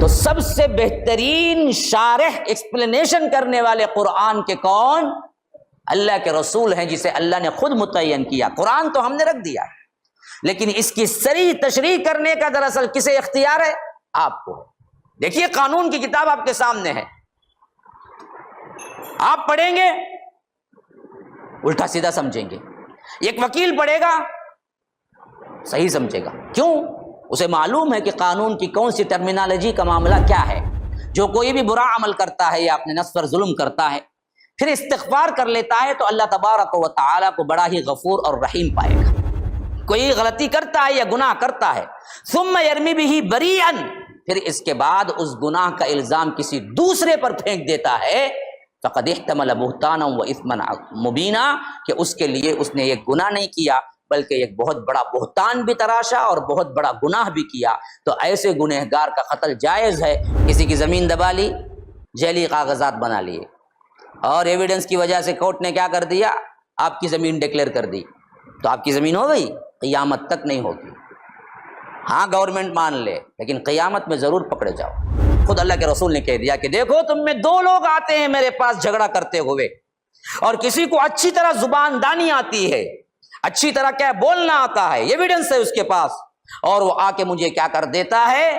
تو سب سے بہترین شارح ایکسپلینیشن کرنے والے قرآن کے کون؟ اللہ کے رسول ہیں، جسے اللہ نے خود متعین کیا۔ قرآن تو ہم نے رکھ دیا ہے، لیکن اس کی صریح تشریح کرنے کا دراصل کسے اختیار ہے؟ آپ کو۔ دیکھیے قانون کی کتاب آپ کے سامنے ہے، آپ پڑھیں گے الٹا سیدھا سمجھیں گے، ایک وکیل پڑھے گا صحیح سمجھے گا۔ کیوں؟ اسے معلوم ہے کہ قانون کی کون سی ٹرمینالوجی کا معاملہ کیا ہے۔ جو کوئی بھی برا عمل کرتا ہے یا اپنے نفس پر ظلم کرتا ہے پھر استغفار کر لیتا ہے تو اللہ تبارک و تعالیٰ کو بڑا ہی غفور اور رحیم پائے گا۔ کوئی غلطی کرتا ہے یا گناہ کرتا ہے ثم یرمی بہ بریئا، پھر اس کے بعد اس گناہ کا الزام کسی دوسرے پر پھینک دیتا ہے، فقد احتمل بہتانا و اثما مبینا، کہ اس کے لیے اس نے ایک گناہ نہیں کیا بلکہ ایک بہت بڑا بہتان بھی تراشا اور بہت بڑا گناہ بھی کیا۔ تو ایسے گنہگار کا قتل جائز ہے۔ کسی کی زمین دبا لی، جعلی کاغذات بنا لیے، اور ایویڈنس کی وجہ سے کورٹ نے کیا کر دیا؟ آپ کی زمین ڈکلیئر کر دی، تو آپ کی زمین ہو گئی؟ قیامت تک نہیں ہوگی۔ ہاں گورنمنٹ مان لے لیکن قیامت میں ضرور پکڑے جاؤ۔ خود اللہ کے رسول نے کہہ دیا کہ دیکھو تم میں دو لوگ آتے ہیں میرے پاس جھگڑا کرتے ہوئے، اور کسی کو اچھی طرح زبان دانی آتی ہے، اچھی طرح کیا بولنا آتا ہے، ایویڈنس ہے اس کے پاس، اور وہ آ کے مجھے کیا کر دیتا ہے؟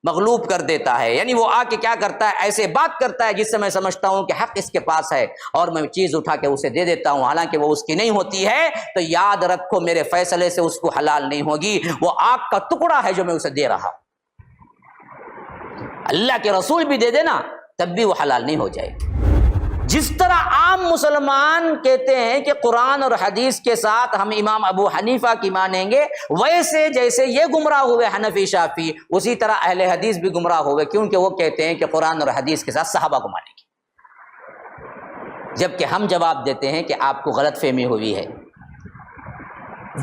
مغلوب کر دیتا ہے۔ یعنی وہ آ کے کیا کرتا ہے؟ ایسے بات کرتا ہے جس سے میں سمجھتا ہوں کہ حق اس کے پاس ہے، اور میں چیز اٹھا کے اسے دے دیتا ہوں حالانکہ وہ اس کی نہیں ہوتی ہے، تو یاد رکھو میرے فیصلے سے اس کو حلال نہیں ہوگی، وہ آگ کا ٹکڑا ہے جو میں اسے دے رہا ہوں۔ اللہ کے رسول بھی دے دینا تب بھی وہ حلال نہیں ہو جائے گی۔ جس طرح عام مسلمان کہتے ہیں کہ قرآن اور حدیث کے ساتھ ہم امام ابو حنیفہ کی مانیں گے، ویسے جیسے یہ گمراہ ہوئے حنفی شافعی، اسی طرح اہل حدیث بھی گمراہ ہوئے، کیونکہ وہ کہتے ہیں کہ قرآن اور حدیث کے ساتھ صحابہ کو مانیں گے، جبکہ ہم جواب دیتے ہیں کہ آپ کو غلط فہمی ہوئی ہے۔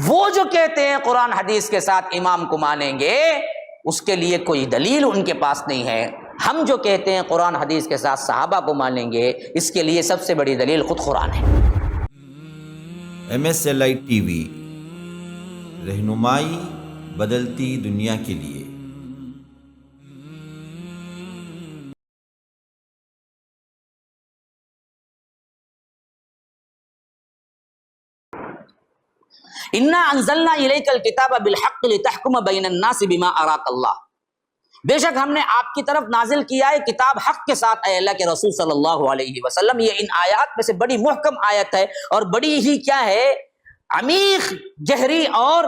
وہ جو کہتے ہیں قرآن حدیث کے ساتھ امام کو مانیں گے، اس کے لیے کوئی دلیل ان کے پاس نہیں ہے۔ ہم جو کہتے ہیں قرآن حدیث کے ساتھ صحابہ کو مانیں گے، اس کے لیے سب سے بڑی دلیل خود قرآن ہے۔ MSLI TV، رہنمائی بدلتی دنیا کے لیے۔ انا انزلنا الیک الکتاب بالحق لتحکم بین الناس بما اراک اللہ، بے شک ہم نے آپ کی طرف نازل کیا ہے کتاب حق کے ساتھ، اے اللہ کے رسول صلی اللہ علیہ وسلم۔ یہ ان آیات میں سے بڑی محکم آیت ہے، اور بڑی ہی کیا ہے؟ عمیق، گہری، اور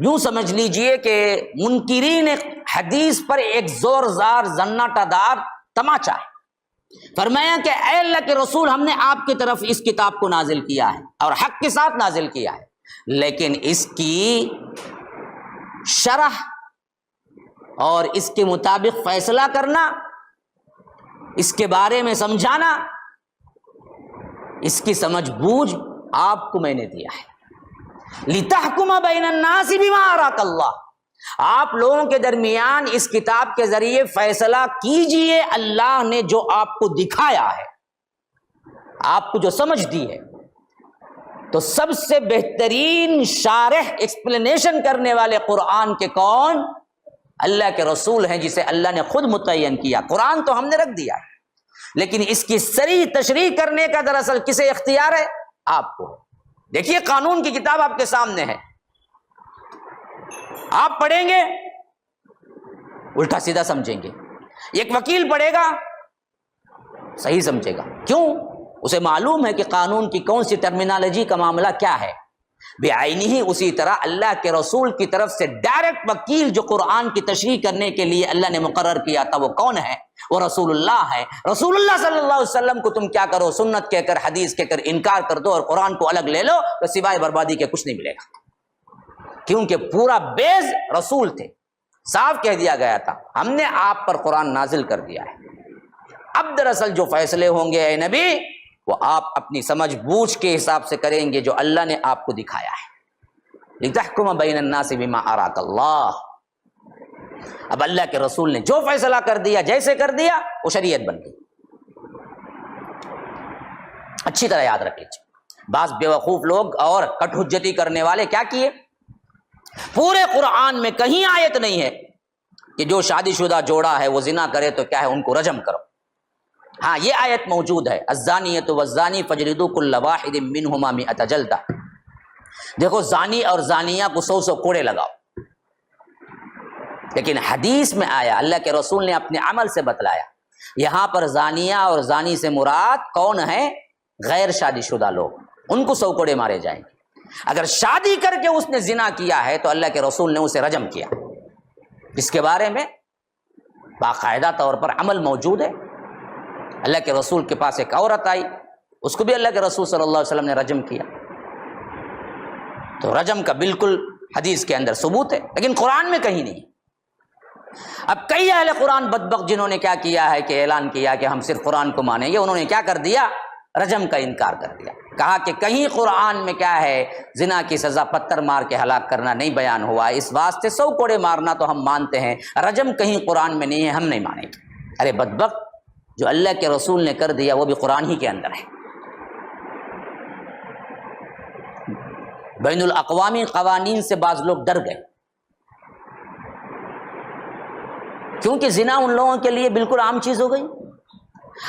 یوں سمجھ لیجئے کہ منکرین حدیث پر ایک زورزار زناٹہ دار تماچا ہے۔ فرمایا کہ اے اللہ کے رسول ہم نے آپ کی طرف اس کتاب کو نازل کیا ہے اور حق کے ساتھ نازل کیا ہے، لیکن اس کی شرح اور اس کے مطابق فیصلہ کرنا، اس کے بارے میں سمجھانا، اس کی سمجھ بوجھ آپ کو میں نے دیا ہے۔ لِتَحْكُمَ بَيْنَ النَّاسِ بِمَا أَرَاكَ اللَّهُ، آپ لوگوں کے درمیان اس کتاب کے ذریعے فیصلہ کیجئے اللہ نے جو آپ کو دکھایا ہے، آپ کو جو سمجھ دی ہے۔ تو سب سے بہترین شارح ایکسپلینیشن کرنے والے قرآن کے کون؟ اللہ کے رسول ہیں، جسے اللہ نے خود متعین کیا۔ قرآن تو ہم نے رکھ دیا ہے، لیکن اس کی صریح تشریح کرنے کا دراصل کسے اختیار ہے؟ آپ کو۔ دیکھیے قانون کی کتاب آپ کے سامنے ہے، آپ پڑھیں گے الٹا سیدھا سمجھیں گے، ایک وکیل پڑھے گا صحیح سمجھے گا۔ کیوں؟ اسے معلوم ہے کہ قانون کی کون سی ٹرمینالوجی کا معاملہ کیا ہے۔ بعینہ ہی اسی طرح اللہ کے رسول کی طرف سے ڈائریکٹ وکیل جو قرآن کی تشریح کرنے کے لیے اللہ نے مقرر کیا تھا، وہ کون ہے؟ وہ رسول اللہ ہے۔ رسول اللہ صلی اللہ علیہ وسلم کو تم کیا کرو؟ سنت کہہ کر، حدیث کہہ کر انکار کر دو اور قرآن کو الگ لے لو، تو سوائے بربادی کے کچھ نہیں ملے گا، کیونکہ پورا بیس رسول تھے۔ صاف کہہ دیا گیا تھا ہم نے آپ پر قرآن نازل کر دیا ہے، اب دراصل جو فیصلے ہوں گے اے نبی وہ آپ اپنی سمجھ بوجھ کے حساب سے کریں گے جو اللہ نے آپ کو دکھایا ہے۔ لِتَحْكُمَ بَيْنَ النَّاسِ بِمَا أَرَاكَ اللَّهُ، اب اللہ کے رسول نے جو فیصلہ کر دیا، جیسے کر دیا، وہ شریعت بن گئی۔ اچھی طرح یاد رکھ لیجیے، بعض بیوقوف لوگ اور کٹ حجتی کرنے والے کیا کیے؟ پورے قرآن میں کہیں آیت نہیں ہے کہ جو شادی شدہ جوڑا ہے وہ زنا کرے تو کیا ہے ان کو رجم کرو. ہاں یہ آیت موجود ہے، الزانیۃ والزانی فجلدوا کل واحد منہما 100 جلدہ. دیکھو زانی اور زانیہ کو 100 کوڑے لگاؤ، لیکن حدیث میں آیا، اللہ کے رسول نے اپنے عمل سے بتلایا، یہاں پر زانیہ اور زانی سے مراد کون ہے؟ غیر شادی شدہ لوگ، ان کو 100 کوڑے مارے جائیں گے. اگر شادی کر کے اس نے زنا کیا ہے تو اللہ کے رسول نے اسے رجم کیا. اس کے بارے میں باقاعدہ طور پر عمل موجود ہے. اللہ کے رسول کے پاس ایک عورت آئی، اس کو بھی اللہ کے رسول صلی اللہ علیہ وسلم نے رجم کیا. تو رجم کا بالکل حدیث کے اندر ثبوت ہے، لیکن قرآن میں کہیں نہیں. اب کئی اہل قرآن بدبخت جنہوں نے کیا کیا ہے کہ اعلان کیا کہ ہم صرف قرآن کو مانیں گے، انہوں نے کیا کر دیا؟ رجم کا انکار کر دیا. کہا کہ کہیں قرآن میں کیا ہے زنا کی سزا پتھر مار کے ہلاک کرنا نہیں بیان ہوا، اس واسطے 100 کوڑے مارنا تو ہم مانتے ہیں، رجم کہیں قرآن میں نہیں ہے، ہم نہیں مانیں گے. ارے بدبخت، جو اللہ کے رسول نے کر دیا وہ بھی قرآن ہی کے اندر ہے. بین الاقوامی قوانین سے بعض لوگ ڈر گئے، کیونکہ زنا ان لوگوں کے لیے بالکل عام چیز ہو گئی.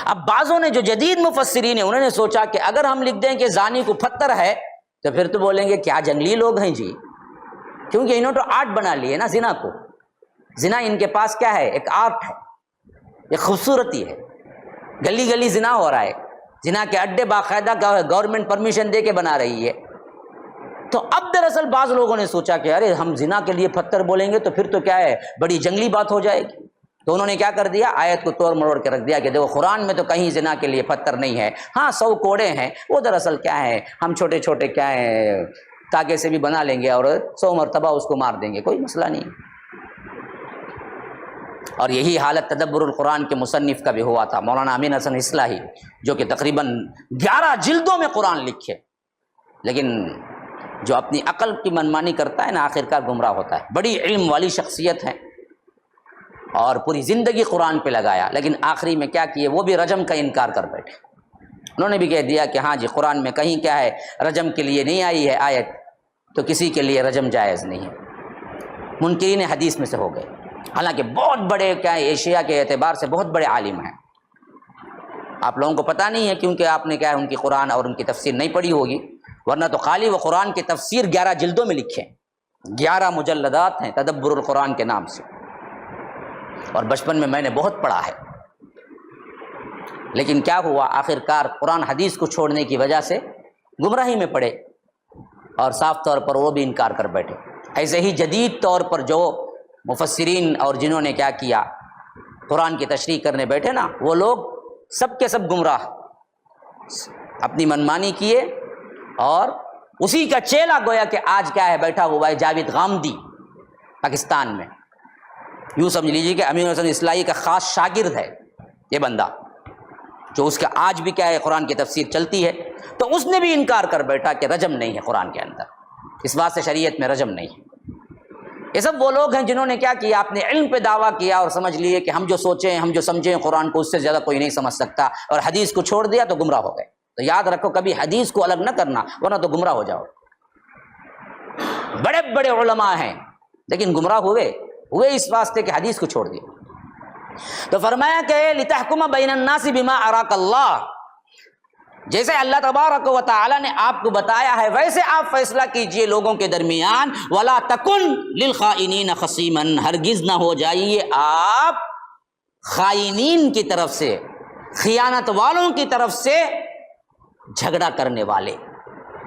اب بعضوں نے جو جدید مفسرین ہیں انہوں نے سوچا کہ اگر ہم لکھ دیں کہ زانی کو پتھر ہے تو پھر تو بولیں گے کیا جنگلی لوگ ہیں جی، کیونکہ انہوں نے تو آرٹ بنا لیے نا زنا کو. زنا ان کے پاس کیا ہے؟ ایک آرٹ ہے، ایک خوبصورتی ہے. گلی گلی زنا ہو رہا ہے، زنا کے اڈے باقاعدہ گورنمنٹ پرمیشن دے کے بنا رہی ہے. تو اب دراصل بعض لوگوں نے سوچا کہ ارے ہم زنا کے لیے پتھر بولیں گے تو پھر تو کیا ہے بڑی جنگلی بات ہو جائے گی. تو انہوں نے کیا کر دیا؟ آیت کو توڑ مروڑ کے رکھ دیا کہ دیکھو قرآن میں تو کہیں زنا کے لیے پتھر نہیں ہے، ہاں 100 کوڑے ہیں، وہ دراصل کیا ہے ہم چھوٹے چھوٹے کیا ہے تاکے سے بھی بنا لیں گے اور 100 مرتبہ اس کو مار دیں گے، کوئی مسئلہ نہیں. اور یہی حالت تدبر القرآن کے مصنف کا بھی ہوا تھا، مولانا امین حسن اصلاحی، جو کہ تقریباً 11 جلدوں میں قرآن لکھے، لیکن جو اپنی عقل کی منمانی کرتا ہے نا آخرکار گمراہ ہوتا ہے. بڑی علم والی شخصیت ہے اور پوری زندگی قرآن پہ لگایا، لیکن آخری میں کیا کیے؟ وہ بھی رجم کا انکار کر بیٹھے. انہوں نے بھی کہہ دیا کہ ہاں جی قرآن میں کہیں کیا ہے رجم کے لیے نہیں آئی ہے آیت، تو کسی کے لیے رجم جائز نہیں ہے. منکرین حدیث میں سے ہو گئے، حالانکہ بہت بڑے کیا ہے ایشیا کے اعتبار سے بہت بڑے عالم ہیں. آپ لوگوں کو پتہ نہیں ہے کیونکہ آپ نے کیا ہے ان کی قرآن اور ان کی تفسیر نہیں پڑھی ہوگی، ورنہ تو خالی وہ قرآن کی تفسیر 11 جلدوں میں لکھے، 11 مجلدات ہیں تدبر القرآن کے نام سے. اور بچپن میں نے بہت پڑھا ہے، لیکن کیا ہوا آخرکار قرآن حدیث کو چھوڑنے کی وجہ سے گمراہی میں پڑے اور صاف طور پر وہ بھی انکار کر بیٹھے. ایسے ہی جدید طور پر جو مفسرین اور جنہوں نے کیا کیا قرآن کی تشریح کرنے بیٹھے نا، وہ لوگ سب کے سب گمراہ، اپنی منمانی کیے اور اسی کا چیلا گویا کہ آج کیا ہے بیٹھا ہوا ہے جاوید غامدی پاکستان میں. یوں سمجھ لیجیے کہ امین حسن اصلاحی کا خاص شاگرد ہے یہ بندہ، جو اس کا آج بھی کیا ہے قرآن کی تفسیر چلتی ہے. تو اس نے بھی انکار کر بیٹھا کہ رجم نہیں ہے قرآن کے اندر، اس بات سے شریعت میں رجم نہیں ہے. یہ سب وہ لوگ ہیں جنہوں نے کیا کیا اپنے علم پہ دعویٰ کیا اور سمجھ لیے کہ ہم جو سوچیں ہم جو سمجھیں قرآن کو اس سے زیادہ کوئی نہیں سمجھ سکتا، اور حدیث کو چھوڑ دیا تو گمراہ ہو گئے. تو یاد رکھو کبھی حدیث کو الگ نہ کرنا ورنہ تو گمراہ ہو جاؤ. بڑے بڑے علماء ہیں لیکن گمراہ ہوئے اس واسطے کہ حدیث کو چھوڑ دیا. تو فرمایا کہ لتحکم بین الناس بما اراک اللہ، جیسے اللہ تبارک و تعالی نے آپ کو بتایا ہے ویسے آپ فیصلہ کیجئے لوگوں کے درمیان. ولا تکن للخائنین خصیما، ہرگز نہ ہو جائیے آپ خائنین کی طرف سے، خیانت والوں کی طرف سے جھگڑا کرنے والے.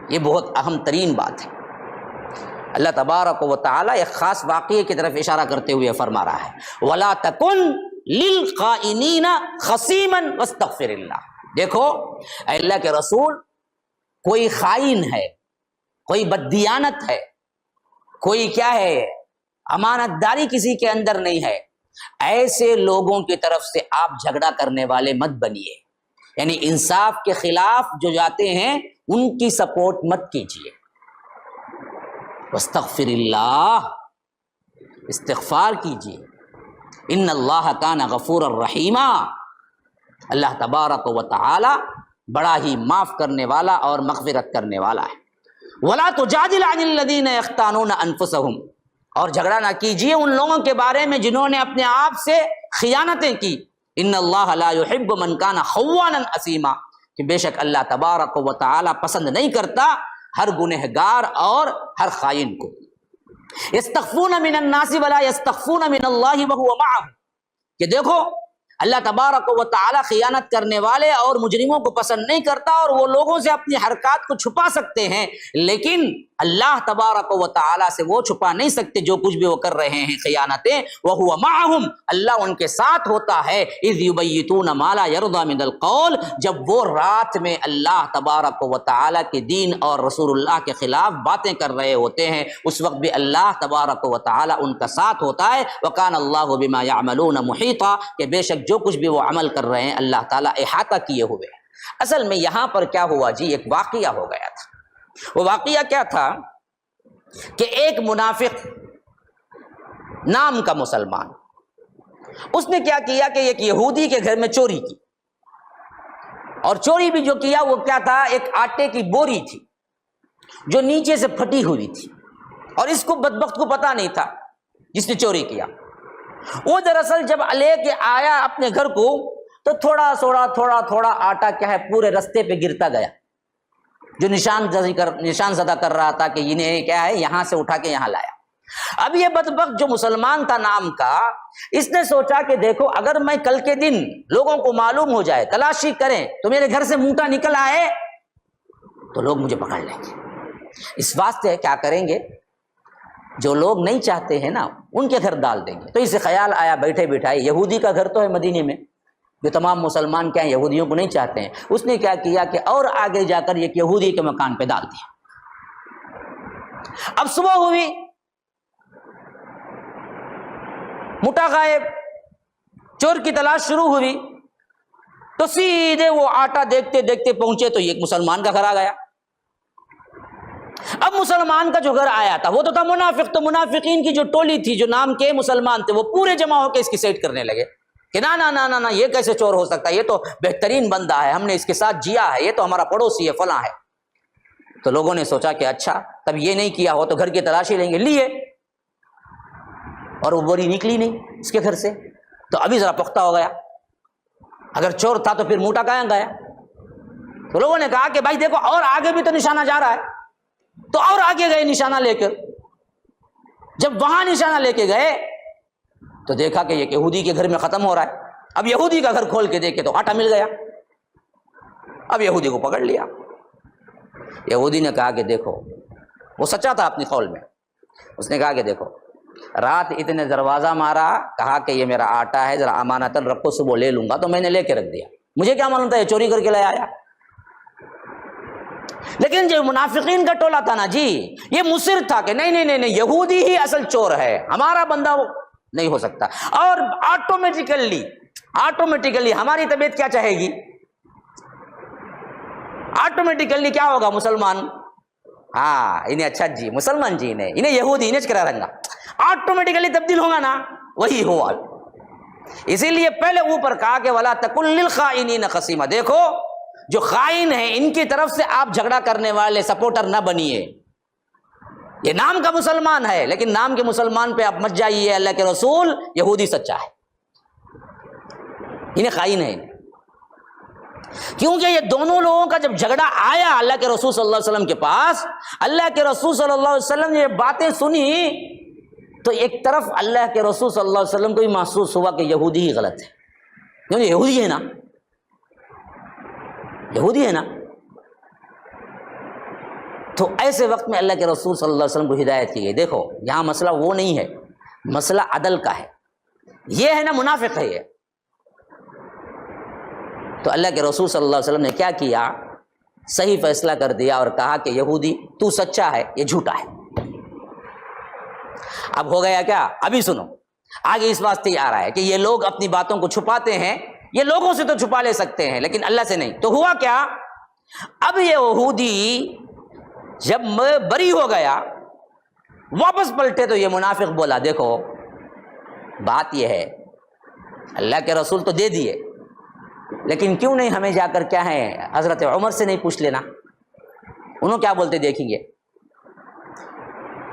یہ بہت اہم ترین بات ہے. اللہ تبارک و تعالی ایک خاص واقعے کی طرف اشارہ کرتے ہوئے فرما رہا ہے ولا تکن للخائنین خصیما واستغفر اللہ. دیکھو اے اللہ کے رسول، کوئی خائن ہے، کوئی بددیانت ہے، کوئی کیا ہے امانت داری کسی کے اندر نہیں ہے، ایسے لوگوں کی طرف سے آپ جھگڑا کرنے والے مت بنیے. یعنی انصاف کے خلاف جو جاتے ہیں ان کی سپورٹ مت کیجیے. واستغفر اللہ، استغفار کیجیے. ان اللہ کان غفورا رحیما، اللہ تبارک و تعالی بڑا ہی معاف کرنے والا اور مغفرت کرنے والا ہے. ولا تجادل عن الذین یختانون انفسهم، اور جھگڑا نہ کیجیے ان لوگوں کے بارے میں جنہوں نے اپنے آپ سے خیانتیں کی. ان اللہ لا يحب من کان خوانا اثیما، کہ بے شک اللہ تبارک و تعالی پسند نہیں کرتا ہر گنہگار اور ہر خائن کو. یستخفون من الناس ولا یستخفون من اللہ وهو معهم، کہ دیکھو اللہ تبارک و تعالی خیانت کرنے والے اور مجرموں کو پسند نہیں کرتا، اور وہ لوگوں سے اپنی حرکات کو چھپا سکتے ہیں، لیکن اللہ تبارک و تعالی سے وہ چھپا نہیں سکتے جو کچھ بھی وہ کر رہے ہیں خیانتیں. وَهُوَ مَعَهُمْ، اللہ ان کے ساتھ ہوتا ہے. اِذْ يُبَيِّتُونَ مَا لَا يَرْضَى مِنَ الْقَوْلِ، جب وہ رات میں اللہ تبارک و تعالی کے دین اور رسول اللہ کے خلاف باتیں کر رہے ہوتے ہیں، اس وقت بھی اللہ تبارک و تعالی ان کا ساتھ ہوتا ہے. وَكَانَ اللَّهُ بِمَا يَعْمَلُونَ مُحِيطًا، کہ بے شک جو کچھ بھی وہ عمل کر رہے ہیں اللہ تعالیٰ احاطہ کیے ہوئے ہیں. اصل میں یہاں پر کیا ہوا جی، ایک واقعہ ہو گیا تھا. وہ واقعہ کیا تھا کہ ایک منافق نام کا مسلمان، اس نے کیا کیا کہ ایک یہودی کے گھر میں چوری کی، اور چوری بھی جو کیا وہ کیا تھا، ایک آٹے کی بوری تھی جو نیچے سے پھٹی ہوئی تھی، اور اس کو بدبخت کو پتا نہیں تھا جس نے چوری کیا. وہ دراصل جب لے کے آیا اپنے گھر کو تو تھوڑا تھوڑا آٹا کیا ہے پورے رستے پہ گرتا گیا، جو نشان زدہ کر رہا تھا کہ انہیں کیا ہے یہاں سے اٹھا کے یہاں لایا. اب یہ بدبخت جو مسلمان تھا نام کا، اس نے سوچا کہ دیکھو اگر میں کل کے دن لوگوں کو معلوم ہو جائے، تلاشی کریں تو میرے گھر سے موٹا نکل آئے تو لوگ مجھے پکڑ لیں گے. اس واسطے کیا کریں گے، جو لوگ نہیں چاہتے ہیں نا ان کے گھر ڈال دیں گے. تو اسے خیال آیا بیٹھے بٹھائے، یہودی کا گھر تو ہے مدینے میں، جو تمام مسلمان کیا ہیں یہودیوں کو نہیں چاہتے ہیں. اس نے کیا کیا کہ اور آگے جا کر ایک یہودی کے مکان پہ ڈال دیا. اب صبح ہوئی، موٹا غائب، چور کی تلاش شروع ہوئی، تو سیدھے وہ آٹا دیکھتے دیکھتے پہنچے تو ایک مسلمان کا گھر آ گیا. اب مسلمان کا جو گھر آیا تھا وہ تو تھا منافق، تو منافقین کی جو ٹولی تھی جو نام کے مسلمان تھے وہ پورے جمع ہو کے اس کی سیٹ کرنے لگے کہ نا یہ کیسے چور ہو سکتا ہے، یہ تو بہترین بندہ ہے، ہم نے اس کے ساتھ جیا ہے، یہ تو ہمارا پڑوسی ہے، فلاں ہے. تو لوگوں نے سوچا کہ اچھا تب یہ نہیں کیا ہو تو گھر کی تلاشی لیں گے. لیے، اور وہ بوری نکلی نہیں اس کے گھر سے. تو ابھی ذرا پختہ ہو گیا، اگر چور تھا تو پھر موٹا کہاں گیا. تو لوگوں نے کہا کہ بھائی دیکھو اور آگے بھی تو نشانہ جا رہا ہے. تو اور آگے گئے نشانہ لے کر. جب وہاں نشانہ لے کے گئے تو دیکھا کہ یہ یہودی کے گھر میں ختم ہو رہا ہے. اب یہودی کا گھر کھول کے دیکھے تو آٹا مل گیا. اب یہودی کو پکڑ لیا. یہودی نے کہا کہ دیکھو، وہ سچا تھا اپنی قول میں، اس نے کہا کہ دیکھو رات اتنے دروازہ مارا، کہا کہ یہ میرا آٹا ہے ذرا امانتاً رکھو، صبح لے لوں گا، تو میں نے لے کے رکھ دیا. مجھے کیا معلوم تھا یہ چوری کر کے لے آیا. لیکن جو منافقین کا ٹولہ تھا نا جی، یہ مصر تھا کہ نہیں یہودی ہی اصل چور ہے، ہمارا بندہ نہیں ہو سکتا. اور آٹومیٹیکلی ہماری طبیعت کیا چاہے گی، آٹومیٹیکلی کیا ہوگا، مسلمان، ہاں انہیں اچھا جی مسلمان جی انہیں یہودی انہیں کرا رنگا، آٹومیٹیکلی تبدیل ہوگا نا، وہی ہوا. اسی لیے پہلے اوپر کہا کہ وَلَا تَكُن لِلْخَائِنِينَ خَصِيمًا، دیکھو جو خائن ہیں ان کی طرف سے آپ جھگڑا کرنے والے سپورٹر نہ بنیے. یہ نام کا مسلمان ہے لیکن نام کے مسلمان پہ آپ مت جائیے، اللہ کے رسول یہودی سچا ہے، انہیں خائن ہے. کیونکہ یہ دونوں لوگوں کا جب جھگڑا آیا اللہ کے رسول صلی اللہ علیہ وسلم کے پاس، اللہ کے رسول صلی اللہ علیہ وسلم نے یہ باتیں سنی تو ایک طرف اللہ کے رسول صلی اللہ علیہ وسلم کو بھی محسوس ہوا کہ یہودی ہی غلط ہے، کیونکہ یہودی ہے نا، یہودی ہے نا. تو ایسے وقت میں اللہ کے رسول صلی اللہ علیہ وسلم کو ہدایت کی گئی، دیکھو یہاں مسئلہ وہ نہیں ہے، مسئلہ عدل کا ہے، یہ ہے نا منافق ہے یہ. تو اللہ کے رسول صلی اللہ علیہ وسلم نے کیا کیا، صحیح فیصلہ کر دیا اور کہا کہ یہودی تو سچا ہے، یہ جھوٹا ہے. اب ہو گیا کیا، ابھی سنو آگے اس واسطے ہی آ رہا ہے کہ یہ لوگ اپنی باتوں کو چھپاتے ہیں، یہ لوگوں سے تو چھپا لے سکتے ہیں لیکن اللہ سے نہیں. تو ہوا کیا، اب یہ یہودی جب بری ہو گیا واپس پلٹے تو یہ منافق بولا دیکھو بات یہ ہے اللہ کے رسول تو دے دیے لیکن کیوں نہیں ہمیں جا کر کیا ہے حضرت عمر سے نہیں پوچھ لینا، انہوں کیا بولتے دیکھیں گے.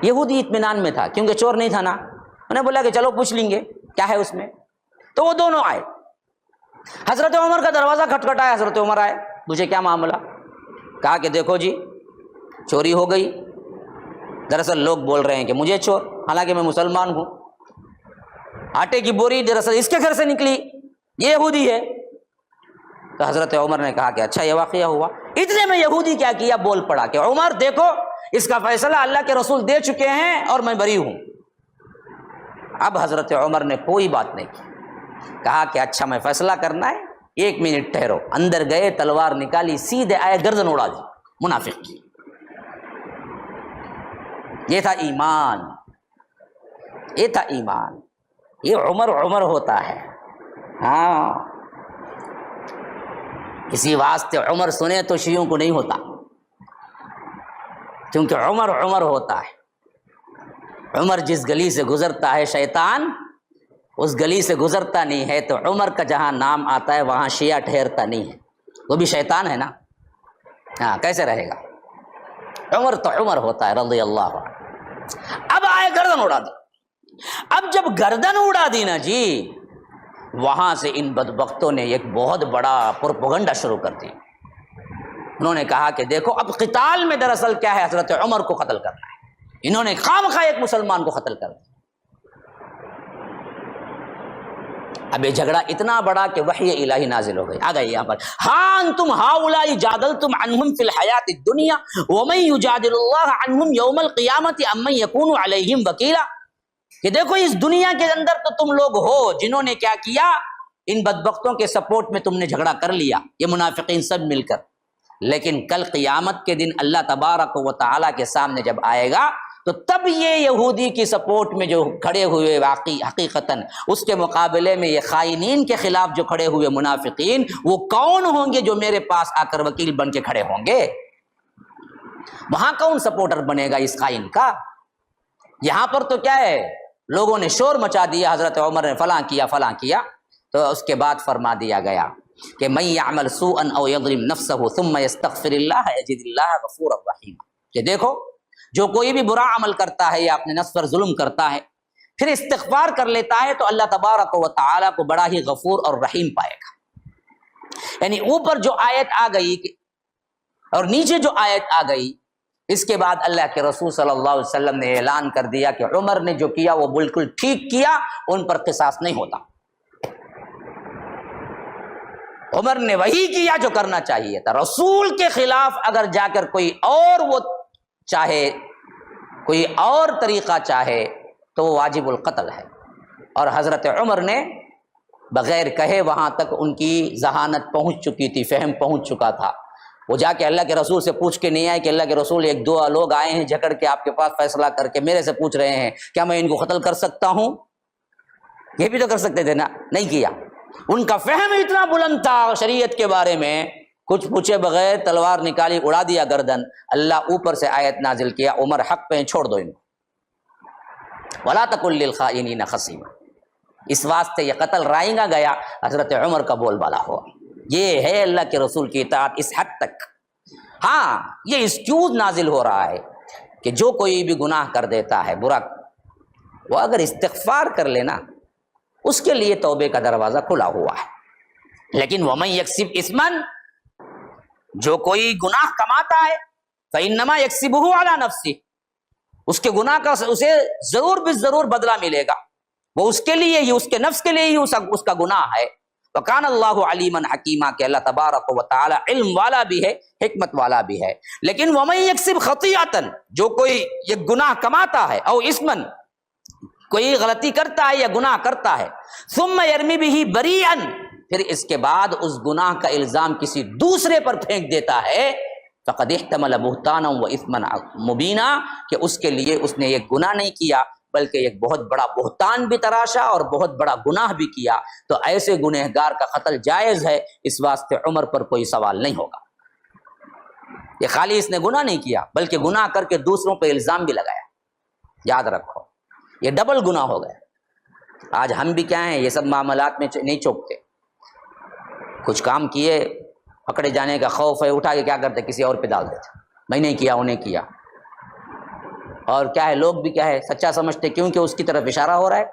یہودی اطمینان میں تھا کیونکہ چور نہیں تھا نا. انہوں نے بولا کہ چلو پوچھ لیں گے کیا ہے اس میں. تو وہ دونوں آئے. حضرت عمر کا دروازہ کھٹکھٹایا. حضرت عمر آئے, پوچھے کیا معاملہ. کہا کہ دیکھو جی چوری ہو گئی. دراصل لوگ بول رہے ہیں کہ مجھے چور, حالانکہ میں مسلمان ہوں. آٹے کی بوری دراصل اس کے گھر سے نکلی, یہ یہودی ہے. تو حضرت عمر نے کہا کہ اچھا یہ واقعہ ہوا. اتنے میں یہودی کیا کیا, بول پڑا کہ عمر دیکھو اس کا فیصلہ اللہ کے رسول دے چکے ہیں اور میں بری ہوں. اب حضرت عمر نے کوئی بات نہیں کی. کہا کہ اچھا میں فیصلہ کرنا ہے, 1 منٹ ٹھہرو. اندر گئے, تلوار نکالی, سیدھے آئے, گردن اڑا دی منافق کی. یہ تھا ایمان, یہ تھا ایمان. یہ عمر ہوتا ہے. ہاں اسی واسطے عمر سنے تو شیعوں کو نہیں ہوتا, کیونکہ عمر ہوتا ہے. عمر جس گلی سے گزرتا ہے شیطان اس گلی سے گزرتا نہیں ہے. تو عمر کا جہاں نام آتا ہے وہاں شیعہ ٹھہرتا نہیں ہے. وہ بھی شیطان ہے نا. ہاں کیسے رہے گا. عمر تو عمر ہوتا ہے رضی اللہ عنہ. اب آئے گردن اڑا دی. اب جب گردن اڑا دی نا جی, وہاں سے ان بدبختوں نے ایک بہت بڑا پروپیگنڈا شروع کر دی. انہوں نے کہا کہ دیکھو اب قتال میں دراصل کیا ہے, حضرت عمر کو قتل کرنا ہے. انہوں نے خواہ ایک مسلمان کو قتل کر دیا. اب یہ جھگڑا اتنا بڑا کہ وحی الہی نازل ہو گئی. آ گئی یہاں پر, ہاں انتم ہاؤلاء جادلتم عنہم فی الحیات الدنیا ومن یجادل اللہ عنہم یوم القیامت امن یکون علیہم وکیلا. کہ دیکھو اس دنیا کے اندر تو تم لوگ ہو جنہوں نے کیا کیا, ان بدبختوں کے سپورٹ میں تم نے جھگڑا کر لیا, یہ منافقین سب مل کر. لیکن کل قیامت کے دن اللہ تبارک و تعالیٰ کے سامنے جب آئے گا تو تب یہ یہودی کی سپورٹ میں جو کھڑے ہوئے واقعی حقیقتاً, اس کے مقابلے میں یہ خائنین کے خلاف جو کھڑے ہوئے منافقین, وہ کون ہوں گے جو میرے پاس آ کر وکیل بن کے کھڑے ہوں گے. وہاں کون سپورٹر بنے گا اس خائن کا. یہاں پر تو کیا ہے, لوگوں نے شور مچا دیا, حضرت عمر نے فلاں کیا. تو اس کے بعد فرما دیا گیا کہ من یعمل سوءا او یظلم نفسه ثم یستغفر اللہ یجد اللہ غفورا رحیما. کہ دیکھو جو کوئی بھی برا عمل کرتا ہے یا اپنے نفس پر ظلم کرتا ہے پھر استغفار کر لیتا ہے تو اللہ تبارک و تعالیٰ کو بڑا ہی غفور اور رحیم پائے گا. یعنی اوپر جو آیت آ گئی اور نیچے جو آیت آ گئی, اس کے بعد اللہ کے رسول صلی اللہ علیہ وسلم نے اعلان کر دیا کہ عمر نے جو کیا وہ بالکل ٹھیک کیا, ان پر قصاص نہیں ہوتا. عمر نے وہی کیا جو کرنا چاہیے تھا. رسول کے خلاف اگر جا کر کوئی اور وہ چاہے, کوئی اور طریقہ چاہے تو وہ واجب القتل ہے. اور حضرت عمر نے بغیر کہے وہاں تک ان کی ذہانت پہنچ چکی تھی, فہم پہنچ چکا تھا. وہ جا کے اللہ کے رسول سے پوچھ کے نہیں آئے کہ اللہ کے رسول 1-2 لوگ آئے ہیں جھکڑ کے آپ کے پاس فیصلہ کر کے میرے سے پوچھ رہے ہیں کیا میں ان کو قتل کر سکتا ہوں. یہ بھی تو کر سکتے تھے نا, نہیں کیا. ان کا فہم اتنا بلند تھا شریعت کے بارے میں, کچھ پوچھے بغیر تلوار نکالی, اڑا دیا گردن. اللہ اوپر سے آیت نازل کیا, عمر حق پہ چھوڑ دو ان کو, ولا تکن للخائنین خصیما. اس واسطے یہ قتل رائنگا گیا, حضرت عمر کا بول بالا ہوا. یہ ہے اللہ کے رسول کی اطاعت اس حد تک. ہاں یہ ایکسکیوز نازل ہو رہا ہے کہ جو کوئی بھی گناہ کر دیتا ہے برا, وہ اگر استغفار کر لینا اس کے لیے توبے کا دروازہ کھلا ہوا ہے. لیکن ومن یکسب اثما, جو کوئی گناہ کماتا ہے فانما یکسبہ علی نفسہ, اس کے گناہ کا اسے ضرور ضرور بدلہ ملے گا. وہ اس کے لیے ہی, اس کے نفس کے لیے ہی اس کا گناہ ہے. وکان اللہ علیما حکیما, کہ اللہ تبارک و تعالی علم والا بھی ہے, حکمت والا بھی ہے. لیکن ومن یکسب خطیئۃ, جو کوئی یہ گناہ کماتا ہے, او اسما, کوئی غلطی کرتا ہے یا گناہ کرتا ہے, ثم یرمی بہ بریئا, پھر اس کے بعد اس گناہ کا الزام کسی دوسرے پر پھینک دیتا ہے, فقد احتمل بہتانا و اثما مبینا, کہ اس کے لیے اس نے یہ گناہ نہیں کیا بلکہ ایک بہت بڑا بہتان بھی تراشا اور بہت بڑا گناہ بھی کیا. تو ایسے گنہگار کا قتل جائز ہے. اس واسطے عمر پر کوئی سوال نہیں ہوگا. یہ خالی اس نے گناہ نہیں کیا بلکہ گناہ کر کے دوسروں پہ الزام بھی لگایا. یاد رکھو یہ ڈبل گناہ ہو گیا. آج ہم بھی کیا ہیں, یہ سب معاملات میں نہیں چوکتے. کچھ کام کیے, پکڑے جانے کا خوف ہے, اٹھا کے کیا کرتے, کسی اور پہ ڈال دیتے, میں نہیں کیا انہیں کیا. اور کیا ہے لوگ بھی کیا ہے سچا سمجھتے کیونکہ اس کی طرف اشارہ ہو رہا ہے،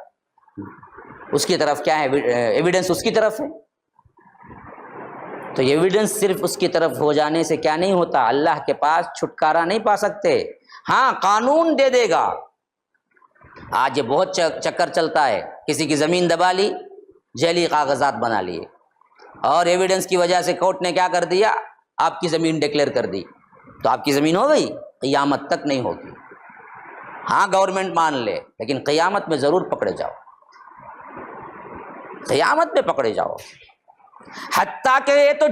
اس کی طرف کیا ہے ایویڈنس اس کی طرف ہے۔ تو ایویڈنس صرف اس کی طرف ہو جانے سے کیا نہیں ہوتا، اللہ کے پاس چھٹکارا نہیں پا سکتے۔ ہاں قانون دے دے گا۔ آج یہ بہت چکر چلتا ہے، کسی کی زمین دبا لی، جعلی کاغذات بنا لیے، اور ایویڈنس کی وجہ سے کورٹ نے کیا کر دیا، آپ کی زمین ڈکلیئر کر دی، تو آپ کی زمین ہو گئی، قیامت تک نہیں ہوگی۔ ہاں گورنمنٹ مان لے، لیکن قیامت میں ضرور پکڑے جاؤ، قیامت میں پکڑے جاؤ۔ حتیٰ کہ یہ تو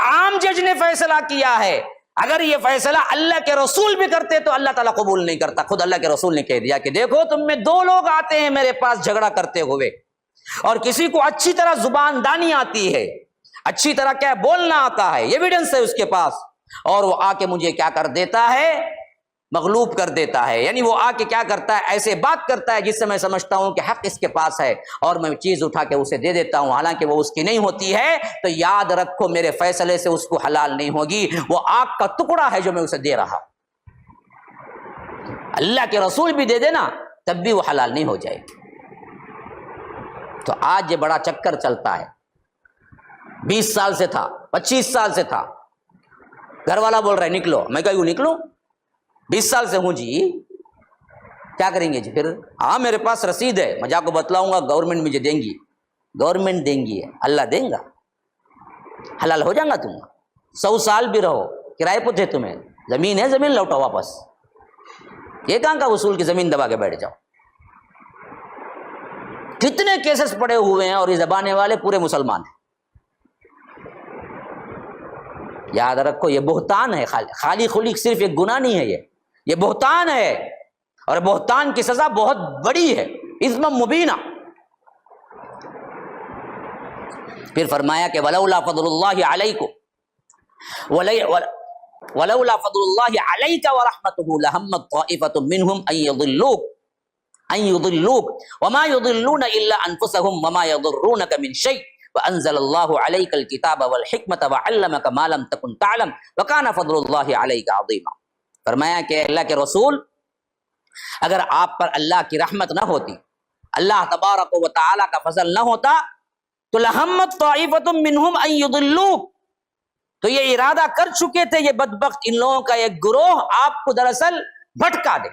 عام جج نے فیصلہ کیا ہے، اگر یہ فیصلہ اللہ کے رسول بھی کرتے تو اللہ تعالیٰ قبول نہیں کرتا۔ خود اللہ کے رسول نے کہہ دیا کہ دیکھو تم میں 2 لوگ آتے ہیں میرے پاس جھگڑا کرتے ہوئے، اور کسی کو اچھی طرح زبان دانی آتی ہے، اچھی طرح کیا بولنا آتا ہے، ایویڈنس ہے اس کے پاس، اور وہ آ کے مجھے کیا کر دیتا ہے، مغلوب کر دیتا ہے، یعنی وہ آ کے کیا کرتا ہے، ایسے بات کرتا ہے جس سے میں سمجھتا ہوں کہ حق اس کے پاس ہے، اور میں چیز اٹھا کے اسے دے دیتا ہوں حالانکہ وہ اس کی نہیں ہوتی ہے، تو یاد رکھو میرے فیصلے سے اس کو حلال نہیں ہوگی، وہ آگ کا ٹکڑا ہے جو میں اسے دے رہا۔ اللہ کے رسول بھی دے دینا تب بھی وہ حلال نہیں ہو جائے۔ تو آج یہ بڑا چکر چلتا ہے، 20 سال سے تھا، 25 سال سے تھا، گھر والا بول رہا ہے نکلو، میں کہوں نکلوں، 20 سال سے ہوں جی، کیا کریں گے جی پھر؟ ہاں میرے پاس رسید ہے، میں جا کو بتلاؤں گا، گورنمنٹ مجھے دیں گی، گورنمنٹ دیں گی، اللہ دیں گا، حلال ہو جائے گا تم، 100 سال بھی رہو، کرائے پہ تھے تمہیں، زمین ہے زمین لوٹو واپس، یہ کہاں کا اصول کی زمین دبا کے بیٹھ جاؤ۔ کتنے کیسز پڑے ہوئے ہیں اور یہ دبانے والے پورے مسلمان ہیں۔ یاد رکھو یہ بہتان ہے، خالی خلیق صرف ایک گناہ نہیں ہے، یہ بہتان ہے، اور بہتان کی سزا بہت بڑی ہے، اثم مبینہ۔ پھر فرمایا کہ ولولا فضل اللہ علیکم ولولا فضل اللہ علیک ورحمتہ لہمت طائفۃ منہم ان یضلوک وما یضلون الا انفسهم وما یضرونک من شیء وانزل اللہ علیک الکتاب والحکمت وعلمک ما لم تکن تعلم وکان فضل اللہ علیک عظیما۔ فرمایا کہ اللہ کے رسول اگر آپ پر اللہ کی رحمت نہ ہوتی، اللہ تبارک و تعالی کا فضل نہ ہوتا، تو لہمت طائفۃ منہم ان یضلوک، تو یہ ارادہ کر چکے تھے یہ بدبخت ان لوگوں کا ایک گروہ آپ کو دراصل بھٹکا دے۔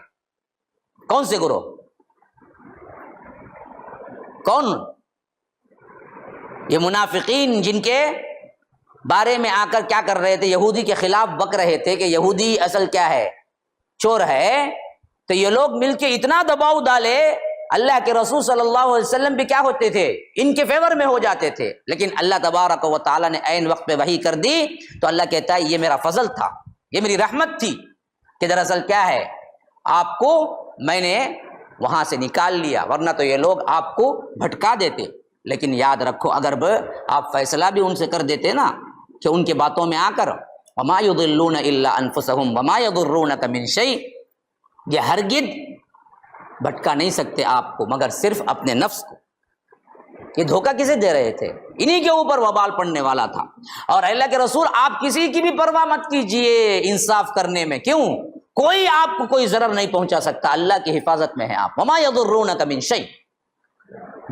کون سے گروہ؟ کون؟ یہ منافقین جن کے بارے میں آ کر کیا کر رہے تھے، یہودی کے خلاف بک رہے تھے کہ یہودی اصل کیا ہے، چور ہے، تو یہ لوگ مل کے اتنا دباؤ ڈالے، اللہ کے رسول صلی اللہ علیہ وسلم بھی کیا ہوتے تھے، ان کے فیور میں ہو جاتے تھے، لیکن اللہ تبارک و تعالیٰ نے عین وقت پہ وحی کر دی، تو اللہ کہتا ہے یہ میرا فضل تھا، یہ میری رحمت تھی کہ دراصل کیا ہے، آپ کو میں نے وہاں سے نکال لیا، ورنہ تو یہ لوگ آپ کو بھٹکا دیتے۔ لیکن یاد رکھو اگر آپ فیصلہ بھی ان سے کر دیتے نا کہ ان کے باتوں میں آ کر وما یضلون الا انفسهم وما یضرونک من شیء، یہ ہرگز بھٹکا نہیں سکتے آپ کو مگر صرف اپنے نفس کو۔ یہ دھوکہ کسے دے رہے تھے؟ انہی کے اوپر وبال پڑنے والا تھا۔ اور اللہ کے رسول آپ کسی کی بھی پرواہ مت کیجئے انصاف کرنے میں، کیوں؟ کوئی آپ کو کوئی ضرر نہیں پہنچا سکتا، اللہ کی حفاظت میں ہے آپ۔ وما یضرونک من شیء،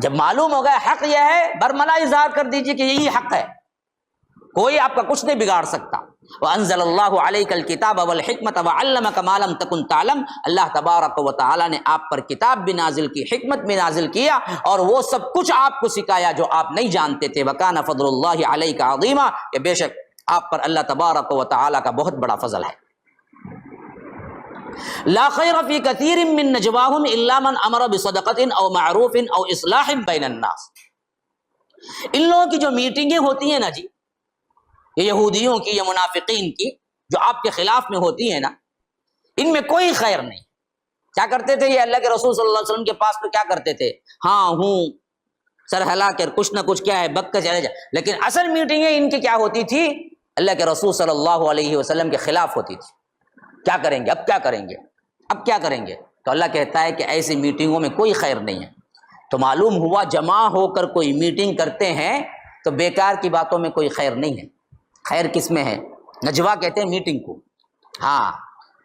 جب معلوم ہو گیا حق یہ ہے، برملا اظہار کر دیجئے کہ یہی حق ہے، کوئی آپ کا کچھ نہیں بگاڑ سکتا۔ وانزل اللہ علیک الکتاب والحکمت وعلمک ما لم تکن تعلم، اللہ تبارک و تعالی نے آپ پر کتاب بھی نازل کی، حکمت بھی نازل کیا، اور وہ سب کچھ آپ کو سکھایا جو آپ نہیں جانتے تھے۔ وکان فضل اللہ علیک عظیما، کہ بے شک آپ پر اللہ تبارک و تعالی کا بہت بڑا فضل ہے۔ لا خیر فی کثیر من نجواہم الا من امر بصدقۃ او معروف او اصلاح بین الناس۔ ان لوگوں کی جو میٹنگیں ہوتی ہیں نا جی، یہ یہودیوں کی، یہ منافقین کی جو آپ کے خلاف میں ہوتی ہیں نا، ان میں کوئی خیر نہیں۔ کیا کرتے تھے یہ اللہ کے رسول صلی اللہ علیہ وسلم کے پاس تو کیا کرتے تھے، ہاں ہوں سر ہلا کر کچھ نہ کچھ کیا ہے بک کر چلے جا، لیکن اصل میٹنگیں ان کی کیا ہوتی تھی، اللہ کے رسول صلی اللہ علیہ وسلم کے خلاف ہوتی تھی۔ کیا کریں گے، اب کیا کریں گے، اب کیا کریں گے؟ تو اللہ کہتا ہے کہ ایسی میٹنگوں میں کوئی خیر نہیں ہے۔ تو معلوم ہوا جمع ہو کر کوئی میٹنگ کرتے ہیں تو بیکار کی باتوں میں کوئی خیر نہیں ہے۔ خیر کس میں ہے؟ نجوا کہتے ہیں میٹنگ کو۔ ہاں،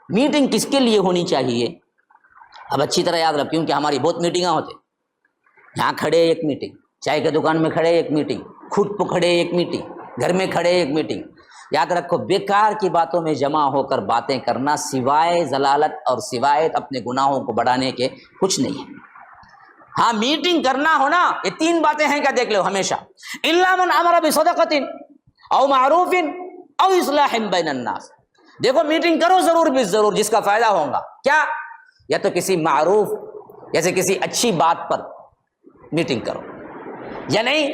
میٹنگ کس کے لیے ہونی چاہیے؟ اب اچھی طرح یاد رکھ، کیونکہ ہماری بہت میٹنگاں ہوتے، یہاں کھڑے ایک میٹنگ، چائے کی دکان میں کھڑے ایک میٹنگ، خود پہ کھڑے ایک میٹنگ، گھر میں کھڑے ایک میٹنگ۔ یاد رکھو بیکار کی باتوں میں جمع ہو کر باتیں کرنا سوائے ضلالت اور سوائے اپنے گناہوں کو بڑھانے کے کچھ نہیں ہے۔ ہاں میٹنگ کرنا ہونا، یہ تین باتیں ہیں کیا دیکھ لو ہمیشہ، الا من امر بصدقۃ او معروف او اصلاح بین الناس۔ دیکھو میٹنگ کرو ضرور بھی ضرور جس کا فائدہ ہوگا، کیا؟ یا تو کسی معروف جیسے کسی اچھی بات پر میٹنگ کرو، یا نہیں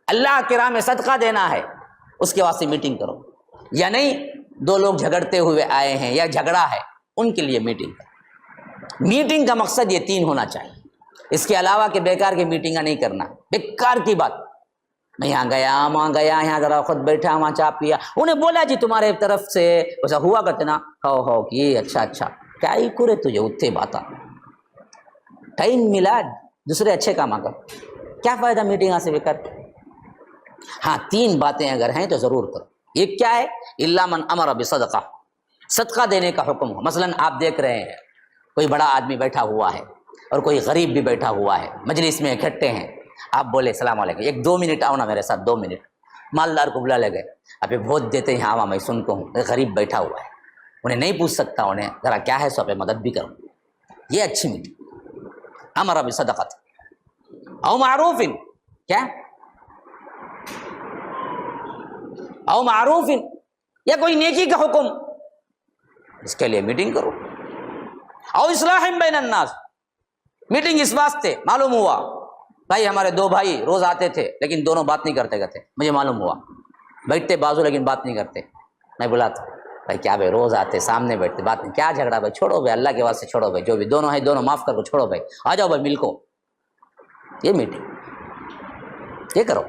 اللہ کے راہ میں صدقہ دینا ہے اس کے واسطے میٹنگ کرو، یا نہیں دو لوگ جھگڑتے ہوئے آئے ہیں یا جھگڑا ہے ان کے لیے میٹنگ کرو۔ میٹنگ کا مقصد یہ تین ہونا چاہیے، اس کے علاوہ کہ بیکار کی میٹنگیں نہیں کرنا، بیکار کی بات، میں یہاں گیا وہاں گیا، یہاں ذرا خود بیٹھا وہاں چا پیا، انہیں بولا جی تمہارے طرف سے ویسا ہوا کرتے نا، ہو کہ اچھا اچھا کیا ہی کرے تجھے اتنے باتا، ٹائم ملا دوسرے اچھے کام کر، کیا فائدہ میٹنگ سے بیکار۔ ہاں تین باتیں اگر ہیں تو ضرور کرو۔ ایک کیا ہے؟ الا من امر بصدقہ، صدقہ دینے کا حکم ہو۔ مثلا آپ دیکھ رہے ہیں کوئی بڑا آدمی بیٹھا ہوا ہے اور کوئی غریب بھی بیٹھا ہوا ہے، مجلس میں اکٹھے ہیں، آپ بولے السلام علیکم، ایک 2 منٹ آؤ نا میرے ساتھ، 2 منٹ، مالدار کو بلا لے گئے، ابھی بہت دیتے ہیں، ہاں میں سنتا ہوں، غریب بیٹھا ہوا ہے، انہیں نہیں پوچھ سکتا، انہیں ذرا کیا ہے سو پہ مدد بھی کروں، یہ اچھی میٹنگ۔ امر بصدقۃ او معروف، کیا؟ او معروف، یا کوئی نیکی کا حکم، اس کے لیے میٹنگ کرو۔ او اصلاح بین الناس، میٹنگ اس واسطے معلوم ہوا بھائی ہمارے 2 بھائی روز آتے تھے لیکن دونوں بات نہیں کرتے کرتے، مجھے معلوم ہوا بیٹھتے بازو لیکن بات نہیں کرتے، میں بلاتا بھائی کیا بھائی روز آتے سامنے بیٹھتے بات نہیں، کیا جھگڑا بھائی، چھوڑو بھائی اللہ کے واسطے چھوڑو بھائی، جو بھی دونوں ہیں دونوں معاف کر کو چھوڑو بھائی، آ جاؤ بھائی مل کو، یہ میٹنگ یہ کرو۔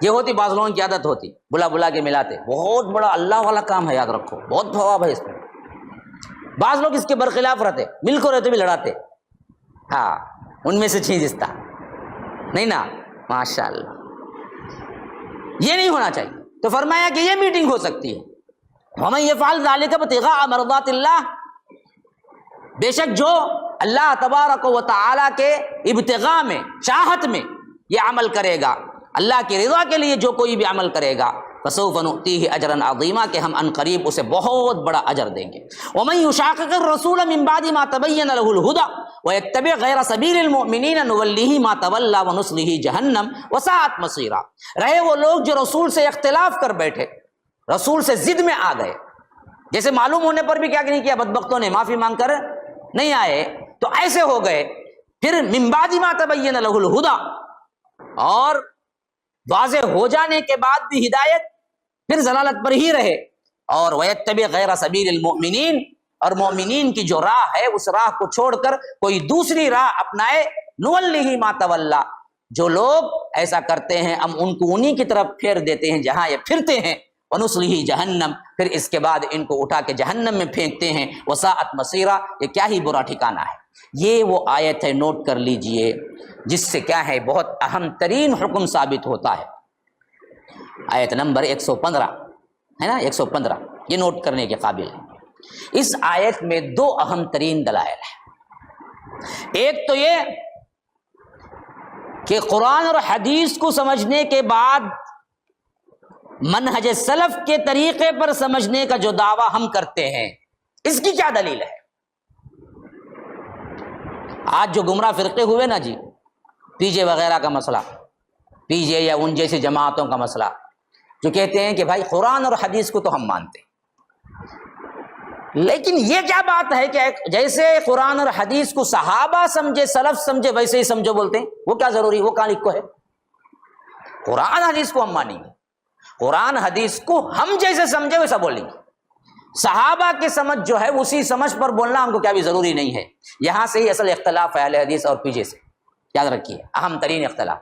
یہ ہوتی بعض لوگوں کی عادت ہوتی، بلا بلا کے ملاتے، بہت بڑا اللہ والا کام ہے، یاد رکھو بہت ثواب ہے اس میں۔ بعض لوگ اس کے برخلاف رہتے، مل کو رہتے بھی لڑاتے، ہاں ان میں سے چھینجتا نہیں نا، ماشاء اللہ یہ نہیں ہونا چاہیے۔ تو فرمایا کہ یہ میٹنگ ہو سکتی ہے۔ وَمَن يَفْعَلْ ذَلِكَ ابْتِغَاءَ مَرْضَاتِ اللَّهِ، بے شک جو اللہ تبارک و تعالی کے ابتغاء میں، چاہت میں یہ عمل کرے گا، اللہ کی رضا کے لیے جو کوئی بھی عمل کرے گا، فَسَوْفَ نُؤْتِيهِ أَجْرًا عَظِيمًا، کہ ہم ان قریب اسے بہت بڑا اجر دیں گے۔ وَمَن يُشَاقِقِ الرَّسُولَ مِن بَعْدِ مَا تَبَيَّنَ لَهُ الْهُدَى وَيَتَّبِعْ غَيْرَ سَبِيلِ الْمُؤْمِنِينَ نُوَلِّهِ مَا تَوَلَّى وَنُصْلِهِ جَهَنَّمَ وَسَاءَتْ مَصِيرًا۔ رہے وہ لوگ جو رسول سے اختلاف کر بیٹھے، رسول سے ضد میں آ گئے، جیسے معلوم ہونے پر بھی کیا نہیں کیا، بدبختوں نے معافی مانگ کر نہیں آئے، تو ایسے ہو گئے۔ پھر من بعد ما تبین لہ الہدی، اور واضح ہو جانے کے بعد بھی ہدایت، پھر ضلالت پر ہی رہے۔ اور وَيَتَّبِعْ غَيْرَ سَبِيلِ الْمُؤْمِنِينَ، اور مومنین کی جو راہ ہے اس راہ کو چھوڑ کر کوئی دوسری راہ اپنائے، نُوَلِّهِ مَا تَوَلَّى، جو لوگ ایسا کرتے ہیں ہم ان کو انہی کی طرف پھیر دیتے ہیں جہاں یہ پھرتے ہیں، وَنُصْلِهِ جَهَنَّمَ، پھر اس کے بعد ان کو اٹھا کے جہنم میں پھینکتے ہیں، وَسَاءَتْ مَصِيرًا، یہ کیا ہی برا ٹھکانہ ہے۔ یہ وہ آیت ہے، نوٹ کر لیجئے، جس سے کیا ہے بہت اہم ترین حکم ثابت ہوتا ہے۔ آیت نمبر 115 ہے نا، 115 یہ نوٹ کرنے کے قابل ہے۔ اس آیت میں 2 اہم ترین دلائل ہیں۔ ایک تو یہ کہ قرآن اور حدیث کو سمجھنے کے بعد منہج سلف کے طریقے پر سمجھنے کا جو دعویٰ ہم کرتے ہیں، اس کی کیا دلیل ہے؟ آج جو گمراہ فرقے ہوئے نا جی، پی جے وغیرہ کا مسئلہ، پی جے یا ان جیسی جماعتوں کا مسئلہ، جو کہتے ہیں کہ بھائی قرآن اور حدیث کو تو ہم مانتے ہیں، لیکن یہ کیا بات ہے کہ جیسے قرآن اور حدیث کو صحابہ سمجھے، سلف سمجھے، ویسے ہی سمجھو بولتے ہیں، وہ کیا ضروری، وہ کہاں لکھو ہے؟ قرآن حدیث کو ہم مانیں گے، قرآن حدیث کو ہم جیسے سمجھے ویسا بولیں گے، صحابہ کی سمجھ جو ہے اسی سمجھ پر بولنا ہم کو کیا بھی ضروری نہیں ہے۔ یہاں سے ہی اصل اختلاف ہے اہل حدیث اور پی جے سے، یاد رکھیے، اہم ترین اختلاف۔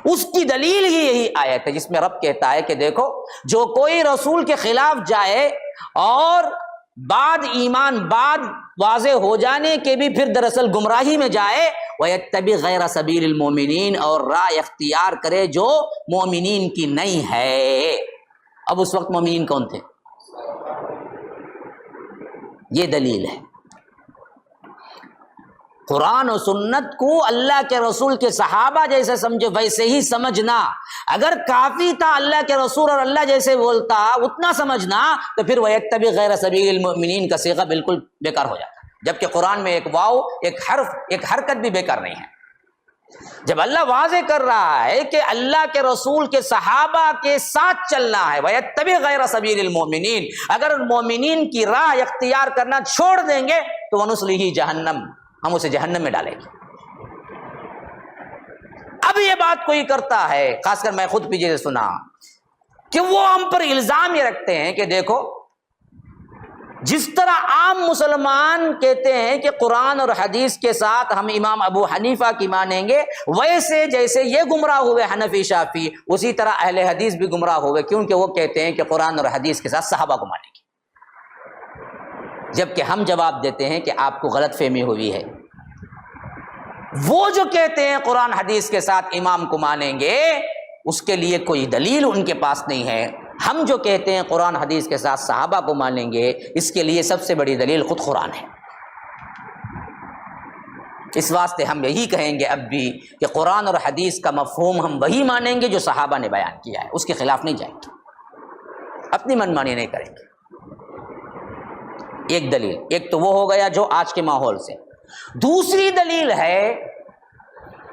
اس کی دلیل ہی یہی آیت ہے جس میں رب کہتا ہے کہ دیکھو جو کوئی رسول کے خلاف جائے اور بعد ایمان بعد واضح ہو جانے کے بھی پھر دراصل گمراہی میں جائے، وَيَتَّبِعْ غَيْرَ سَبِيلِ الْمُؤْمِنِينَ، اور راہ اختیار کرے جو مومنین کی نہیں ہے۔ اب اس وقت مومنین کون تھے؟ یہ دلیل ہے۔ قرآن و سنت کو اللہ کے رسول کے صحابہ جیسے سمجھے ویسے ہی سمجھنا. اگر کافی تھا اللہ کے رسول اور اللہ جیسے بولتا اتنا سمجھنا تو پھر وَيَتَّبِعْ غَيْرَ سَبِيلِ الْمُؤْمِنِينَ کا صیغہ بالکل بیکار ہو جاتا، جبکہ قرآن میں ایک واو، ایک حرف، ایک حرکت بھی بیکار نہیں ہے. جب اللہ واضح کر رہا ہے کہ اللہ کے رسول کے صحابہ کے ساتھ چلنا ہے، وَيَتَّبِعْ غَيْرَ سَبِيلِ الْمُؤْمِنِينَ، اگر مومنین کی راہ اختیار کرنا چھوڑ دیں گے تو وَنُصْلِهِ جہنم، ہم اسے جہنم میں ڈالیں گے. اب یہ بات کوئی کرتا ہے، خاص کر میں خود پیچھے سے سنا کہ وہ ہم پر الزام یہ رکھتے ہیں کہ دیکھو جس طرح عام مسلمان کہتے ہیں کہ قرآن اور حدیث کے ساتھ ہم امام ابو حنیفہ کی مانیں گے، ویسے جیسے یہ گمراہ ہوئے حنفی شافعی، اسی طرح اہل حدیث بھی گمراہ ہوئے، کیونکہ وہ کہتے ہیں کہ قرآن اور حدیث کے ساتھ صحابہ کو مانیں گے. جبکہ ہم جواب دیتے ہیں کہ آپ کو غلط فہمی ہوئی ہے. وہ جو کہتے ہیں قرآن حدیث کے ساتھ امام کو مانیں گے، اس کے لیے کوئی دلیل ان کے پاس نہیں ہے. ہم جو کہتے ہیں قرآن حدیث کے ساتھ صحابہ کو مانیں گے، اس کے لیے سب سے بڑی دلیل خود قرآن ہے. اس واسطے ہم یہی کہیں گے اب بھی کہ قرآن اور حدیث کا مفہوم ہم وہی مانیں گے جو صحابہ نے بیان کیا ہے، اس کے خلاف نہیں جائیں گے، اپنی منمانی نہیں کریں گے. ایک دلیل، ایک تو وہ ہو گیا جو آج کے ماحول سے. دوسری دلیل ہے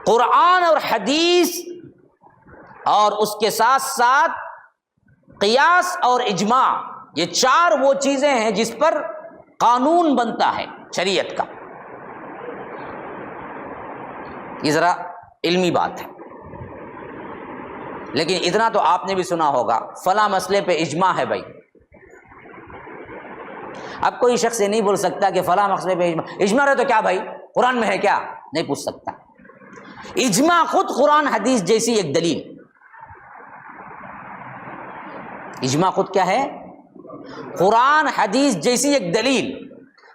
قرآن اور حدیث اور اس کے ساتھ ساتھ قیاس اور اجماع، یہ چار وہ چیزیں ہیں جس پر قانون بنتا ہے شریعت کا. یہ ذرا علمی بات ہے، لیکن اتنا تو آپ نے بھی سنا ہوگا فلاں مسئلے پہ اجماع ہے بھائی. اب کوئی شخص یہ نہیں بول سکتا کہ فلاں مسئلے پہ اجماع ہے تو کیا بھائی قرآن میں ہے کیا، نہیں پوچھ سکتا. اجماع خود قرآن حدیث جیسی ایک دلیل. اجماع خود کیا ہے؟ قرآن حدیث جیسی ایک دلیل.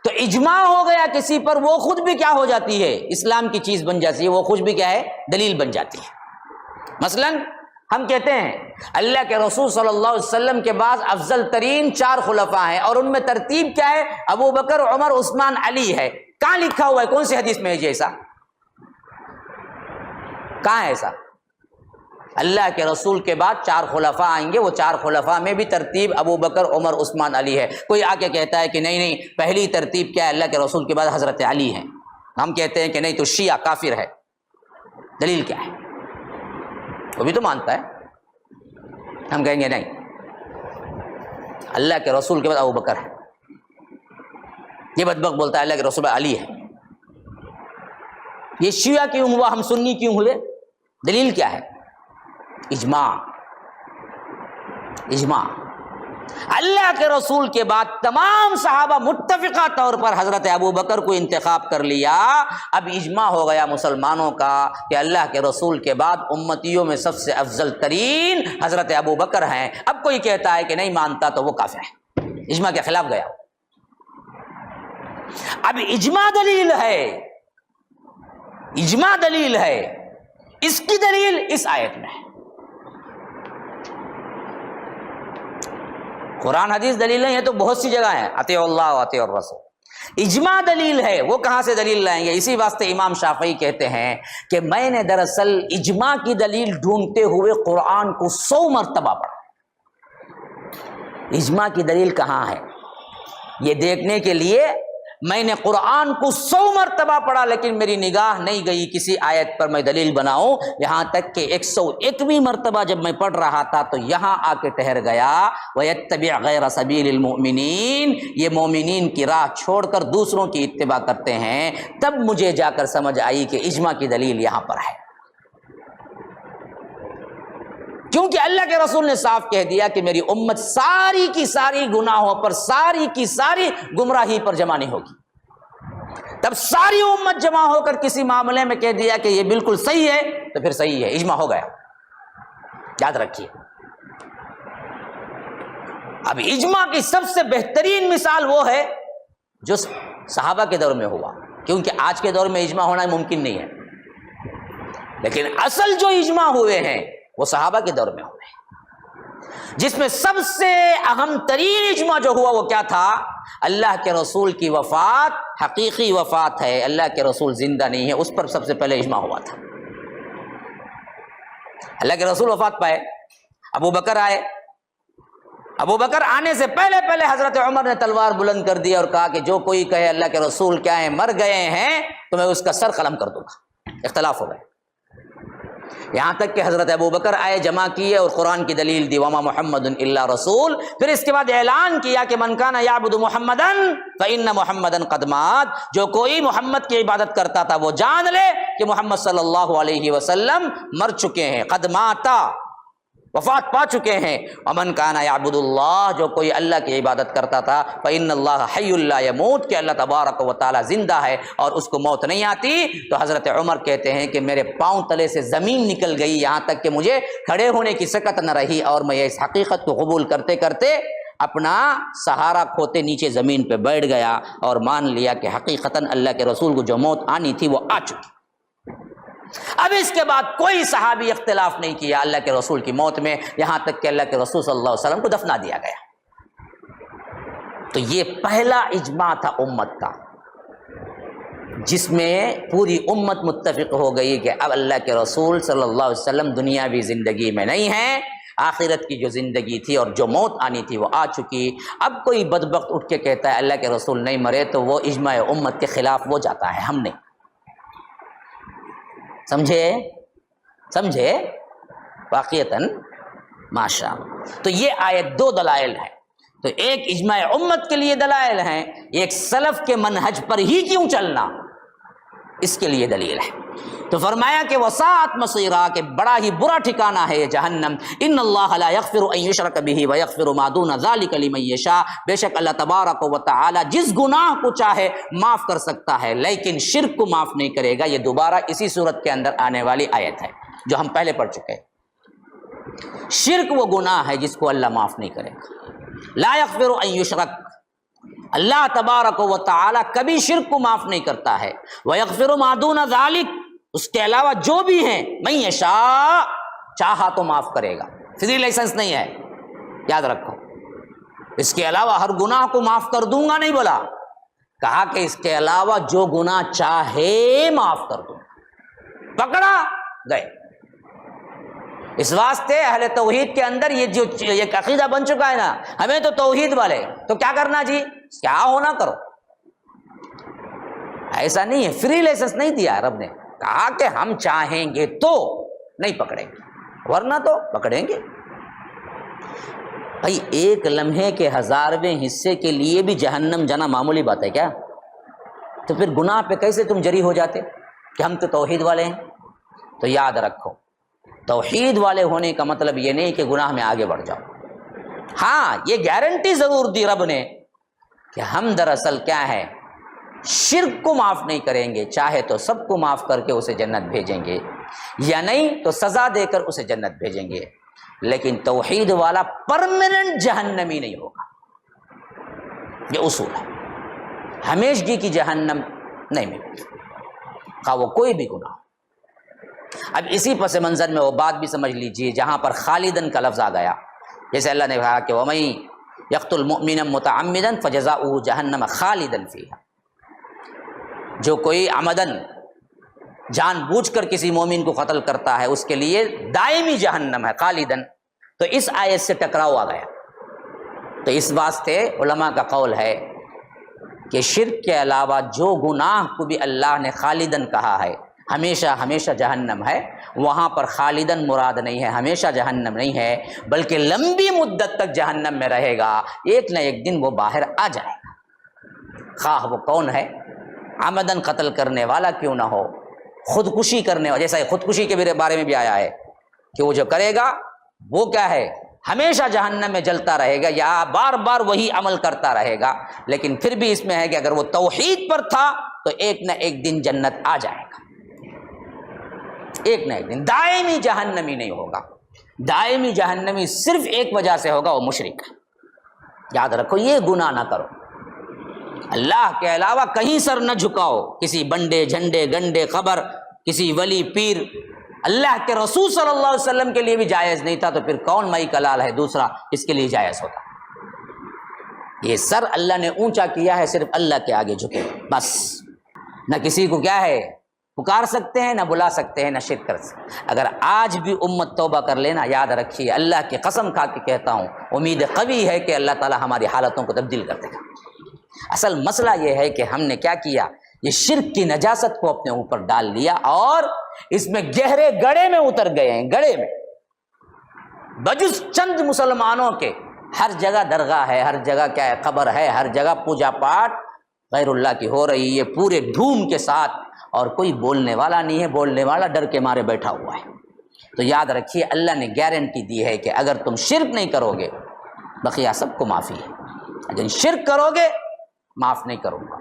تو اجماع ہو گیا کسی پر، وہ خود بھی کیا ہو جاتی ہے، اسلام کی چیز بن جاتی ہے، وہ خود بھی کیا ہے، دلیل بن جاتی ہے. مثلاً ہم کہتے ہیں اللہ کے رسول صلی اللہ علیہ وسلم کے بعد افضل ترین 4 خلفاء ہیں، اور ان میں ترتیب کیا ہے، ابو بکر، عمر، عثمان، علی ہے. کہاں لکھا ہوا ہے، کون سی حدیث میں ہے ایسا؟ کہاں ہے ایسا؟ اللہ کے رسول کے بعد 4 خلفاء آئیں گے، وہ 4 خلفاء میں بھی ترتیب ابو بکر، عمر، عثمان، علی ہے. کوئی آ کے کہتا ہے کہ نہیں پہلی ترتیب کیا ہے، اللہ کے رسول کے بعد حضرت علی ہے. ہم کہتے ہیں کہ نہیں تو شیعہ کافر ہے. دلیل کیا ہے؟ وہ بھی تو مانتا ہے. ہم کہیں گے نہیں، اللہ کے رسول کے بعد ابو بکر ہے. یہ بدبخت بولتا ہے اللہ کے رسول علی ہے. یہ شیعہ کیوں ہوا، ہم سنی کیوں ہوئے؟ دلیل کیا ہے؟ اجماع. اللہ کے رسول کے بعد تمام صحابہ متفقہ طور پر حضرت ابو بکر کو انتخاب کر لیا. اب اجماع ہو گیا مسلمانوں کا کہ اللہ کے رسول کے بعد امتیوں میں سب سے افضل ترین حضرت ابو بکر ہیں. اب کوئی کہتا ہے کہ نہیں مانتا تو وہ کافر ہے، اجماع کے خلاف گیا. اب اجماع دلیل ہے. اس کی دلیل اس آیت میں ہے. قرآن حدیث دلیل نہیں ہے تو بہت سی جگہ ہیں، اطیع اللہ و اطیع الرسول. اجماع دلیل ہے، وہ کہاں سے دلیل لائیں گے؟ اسی واسطے امام شافعی کہتے ہیں کہ میں نے دراصل اجماع کی دلیل ڈھونڈتے ہوئے قرآن کو 100 مرتبہ پڑھا. اجماع کی دلیل کہاں ہے یہ دیکھنے کے لیے میں نے قرآن کو 100 مرتبہ پڑھا، لیکن میری نگاہ نہیں گئی کسی آیت پر میں دلیل بناؤں. یہاں تک کہ 101ویں مرتبہ جب میں پڑھ رہا تھا تو یہاں آ کے ٹھہر گیا، وَيَتَّبِعْ غَيْرَ سَبِيلِ الْمُؤْمِنِينَ. یہ مومنین کی راہ چھوڑ کر دوسروں کی اتباع کرتے ہیں. تب مجھے جا کر سمجھ آئی کہ اجماع کی دلیل یہاں پر ہے، کیونکہ اللہ کے رسول نے صاف کہہ دیا کہ میری امت ساری کی ساری گناہوں پر، ساری کی ساری گمراہی پر جمع نہیں ہوگی. تب ساری امت جمع ہو کر کسی معاملے میں کہہ دیا کہ یہ بالکل صحیح ہے تو پھر صحیح ہے، اجماع ہو گیا. یاد رکھیے. اب اجماع کی سب سے بہترین مثال وہ ہے جو صحابہ کے دور میں ہوا، کیونکہ آج کے دور میں اجماع ہونا ممکن نہیں ہے. لیکن اصل جو اجماع ہوئے ہیں وہ صحابہ کے دور میں ہوئے. جس میں سب سے اہم ترین اجماع جو ہوا وہ کیا تھا؟ اللہ کے رسول کی وفات حقیقی وفات ہے، اللہ کے رسول زندہ نہیں ہے، اس پر سب سے پہلے اجماع ہوا تھا۔ اللہ کے رسول وفات پائے، ابو بکر آئے، ابو بکر آنے سے پہلے حضرت عمر نے تلوار بلند کر دی اور کہا کہ جو کوئی کہے اللہ کے رسول کیا ہیں، مر گئے ہیں، تو میں اس کا سر قلم کر دوں گا۔ اختلاف ہو گئے، یہاں تک کہ حضرت ابو بکر آئے، جمع کیے اور قرآن کی دلیل دی، وما محمد الا رسول۔ پھر اس کے بعد اعلان کیا کہ من کان یعبد محمدا فإن محمدا قد مات، جو کوئی محمد کی عبادت کرتا تھا وہ جان لے کہ محمد صلی اللہ علیہ وسلم مر چکے ہیں، قد ماتا، وفات پا چکے ہیں۔ ومن کان یعبد اللہ، جو کوئی اللہ کی عبادت کرتا تھا، فإن اللہ حی لا یموت، کہ اللہ تبارک و تعالی زندہ ہے اور اس کو موت نہیں آتی۔ تو حضرت عمر کہتے ہیں کہ میرے پاؤں تلے سے زمین نکل گئی، یہاں تک کہ مجھے کھڑے ہونے کی سکت نہ رہی، اور میں اس حقیقت کو قبول کرتے کرتے اپنا سہارا کھوتے نیچے زمین پہ بیٹھ گیا اور مان لیا کہ حقیقتاً اللہ کے رسول کو جو موت آنی تھی وہ آ چکی۔ اب اس کے بعد کوئی صحابی اختلاف نہیں کیا اللہ کے رسول کی موت میں، یہاں تک کہ اللہ کے رسول صلی اللہ علیہ وسلم کو دفنا دیا گیا۔ تو یہ پہلا اجماع تھا امت کا، جس میں پوری امت متفق ہو گئی کہ اب اللہ کے رسول صلی اللہ علیہ وسلم دنیاوی زندگی میں نہیں ہیں، آخرت کی جو زندگی تھی اور جو موت آنی تھی وہ آ چکی۔ اب کوئی بدبخت اٹھ کے کہتا ہے اللہ کے رسول نہیں مرے، تو وہ اجماع امت کے خلاف وہ جاتا ہے، ہم نہیں۔ سمجھے واقعتاً ماشاء اللہ۔ تو یہ آیت دو دلائل ہیں، تو ایک اجماع امت کے لیے دلائل ہیں، ایک سلف کے منہج پر ہی کیوں چلنا، اس کے لیے دلیل ہے۔ تو فرمایا کہ وساعت مصیرا، کہ بڑا ہی برا ٹھکانہ ہے یہ جہنم۔ ان اللہ لا یغفر ان یشرک بہ ویغفر ما دون ذلک لمن یشاء، بے شک اللہ تبارک و تعالی جس گناہ کو چاہے معاف کر سکتا ہے، لیکن شرک کو معاف نہیں کرے گا۔ یہ دوبارہ اسی صورت کے اندر آنے والی آیت ہے جو ہم پہلے پڑھ چکے ہیں۔ شرک وہ گناہ ہے جس کو اللہ معاف نہیں کرے گا۔ لا یغفر ان یشرک، اللہ تبارک و تعالی کبھی شرک کو معاف نہیں کرتا ہے۔ ویغفر ما دون ذلک، اس کے علاوہ جو بھی ہیں، من یشاء، چاہا تو معاف کرے گا۔ فری لائسنس نہیں ہے، یاد رکھو۔ اس کے علاوہ ہر گناہ کو معاف کر دوں گا نہیں بولا، کہا کہ اس کے علاوہ جو گناہ چاہے معاف کر دوں، پکڑا گئے۔ اس واسطے اہل توحید کے اندر یہ جو ایک عقیدہ بن چکا ہے نا، ہمیں تو توحید والے، تو کیا کرنا جی، کیا ہونا کرو، ایسا نہیں ہے۔ فری لائسنس نہیں دیا رب نے، کہا کہ ہم چاہیں گے تو نہیں پکڑیں گے، ورنہ تو پکڑیں گے۔ بھائی ایک لمحے کے 1000ویں حصے کے لیے بھی جہنم جانا معمولی بات ہے کیا؟ تو پھر گناہ پہ کیسے تم جری ہو جاتے کہ ہم تو توحید والے ہیں؟ تو یاد رکھو، توحید والے ہونے کا مطلب یہ نہیں کہ گناہ میں آگے بڑھ جاؤ۔ ہاں یہ گارنٹی ضرور دی رب نے کہ ہم دراصل کیا ہے، شرک کو معاف نہیں کریں گے، چاہے تو سب کو معاف کر کے اسے جنت بھیجیں گے، یا نہیں تو سزا دے کر اسے جنت بھیجیں گے، لیکن توحید والا پرماننٹ جہنمی نہیں ہوگا۔ یہ اصول ہے، ہمیشگی کی جہنم نہیں ملے گی، خواہ وہ کوئی بھی گناہ۔ اب اسی پس منظر میں وہ بات بھی سمجھ لیجئے جہاں پر خالدن کا لفظ آ گیا، جیسے اللہ نے کہا کہ وَمَن یقتل مؤمنا متعمدا فجزاؤہ جہنم خالدا فیہا، جو کوئی عمدن جان بوجھ کر کسی مومن کو قتل کرتا ہے اس کے لیے دائمی جہنم ہے، خالدن۔ تو اس آیت سے ٹکراؤ آ گیا۔ تو اس واسطے علماء کا قول ہے کہ شرک کے علاوہ جو گناہ کو بھی اللہ نے خالدن کہا ہے، ہمیشہ ہمیشہ جہنم ہے، وہاں پر خالدن مراد نہیں ہے، ہمیشہ جہنم نہیں ہے، بلکہ لمبی مدت تک جہنم میں رہے گا، ایک نہ ایک دن وہ باہر آ جائے گا، خواہ وہ کون ہے، عمدن قتل کرنے والا کیوں نہ ہو، خودکشی کرنے والا، جیسا خودکشی کے بارے میں بھی آیا ہے کہ وہ جو کرے گا وہ کیا ہے، ہمیشہ جہنم میں جلتا رہے گا یا بار بار وہی عمل کرتا رہے گا۔ لیکن پھر بھی اس میں ہے کہ اگر وہ توحید پر تھا تو ایک نہ ایک دن جنت آ جائے گا، ایک نہ ایک دن۔ دائمی جہنمی نہیں ہوگا، دائمی جہنمی صرف ایک وجہ سے ہوگا، وہ مشرک ہے۔ یاد رکھو یہ گناہ نہ کرو، اللہ کے علاوہ کہیں سر نہ جھکاؤ، کسی بنڈے جھنڈے گنڈے قبر، کسی ولی پیر اللہ کے رسول صلی اللہ علیہ وسلم کے لیے بھی جائز نہیں تھا، تو پھر کون مائی کا لال ہے دوسرا اس کے لیے جائز ہوتا؟ یہ سر اللہ نے اونچا کیا ہے، صرف اللہ کے آگے جھکے بس، نہ کسی کو کیا ہے پکار سکتے ہیں، نہ بلا سکتے ہیں، نہ شرک کر سکتے ہیں۔ اگر آج بھی امت توبہ کر لینا، یاد رکھیے اللہ کی قسم کھا کے کہتا ہوں، امید قوی ہے کہ اللہ تعالی ہماری حالتوں کو تبدیل کر دے گا۔ اصل مسئلہ یہ ہے کہ ہم نے کیا کیا، یہ شرک کی نجاست کو اپنے اوپر ڈال لیا اور اس میں گہرے گڑھے میں اتر گئے ہیں، گڑھے میں۔ بجز چند مسلمانوں کے ہر جگہ درگاہ ہے، ہر جگہ کیا ہے قبر ہے، ہر جگہ پوجا پاٹ غیر اللہ کی ہو رہی ہے پورے دھوم کے ساتھ، اور کوئی بولنے والا نہیں ہے، بولنے والا ڈر کے مارے بیٹھا ہوا ہے۔ تو یاد رکھیے اللہ نے گارنٹی دی ہے کہ اگر تم شرک نہیں کرو گے بقیہ سب کو معافی ہے، اگر شرک کرو گے معاف نہیں کروں گا۔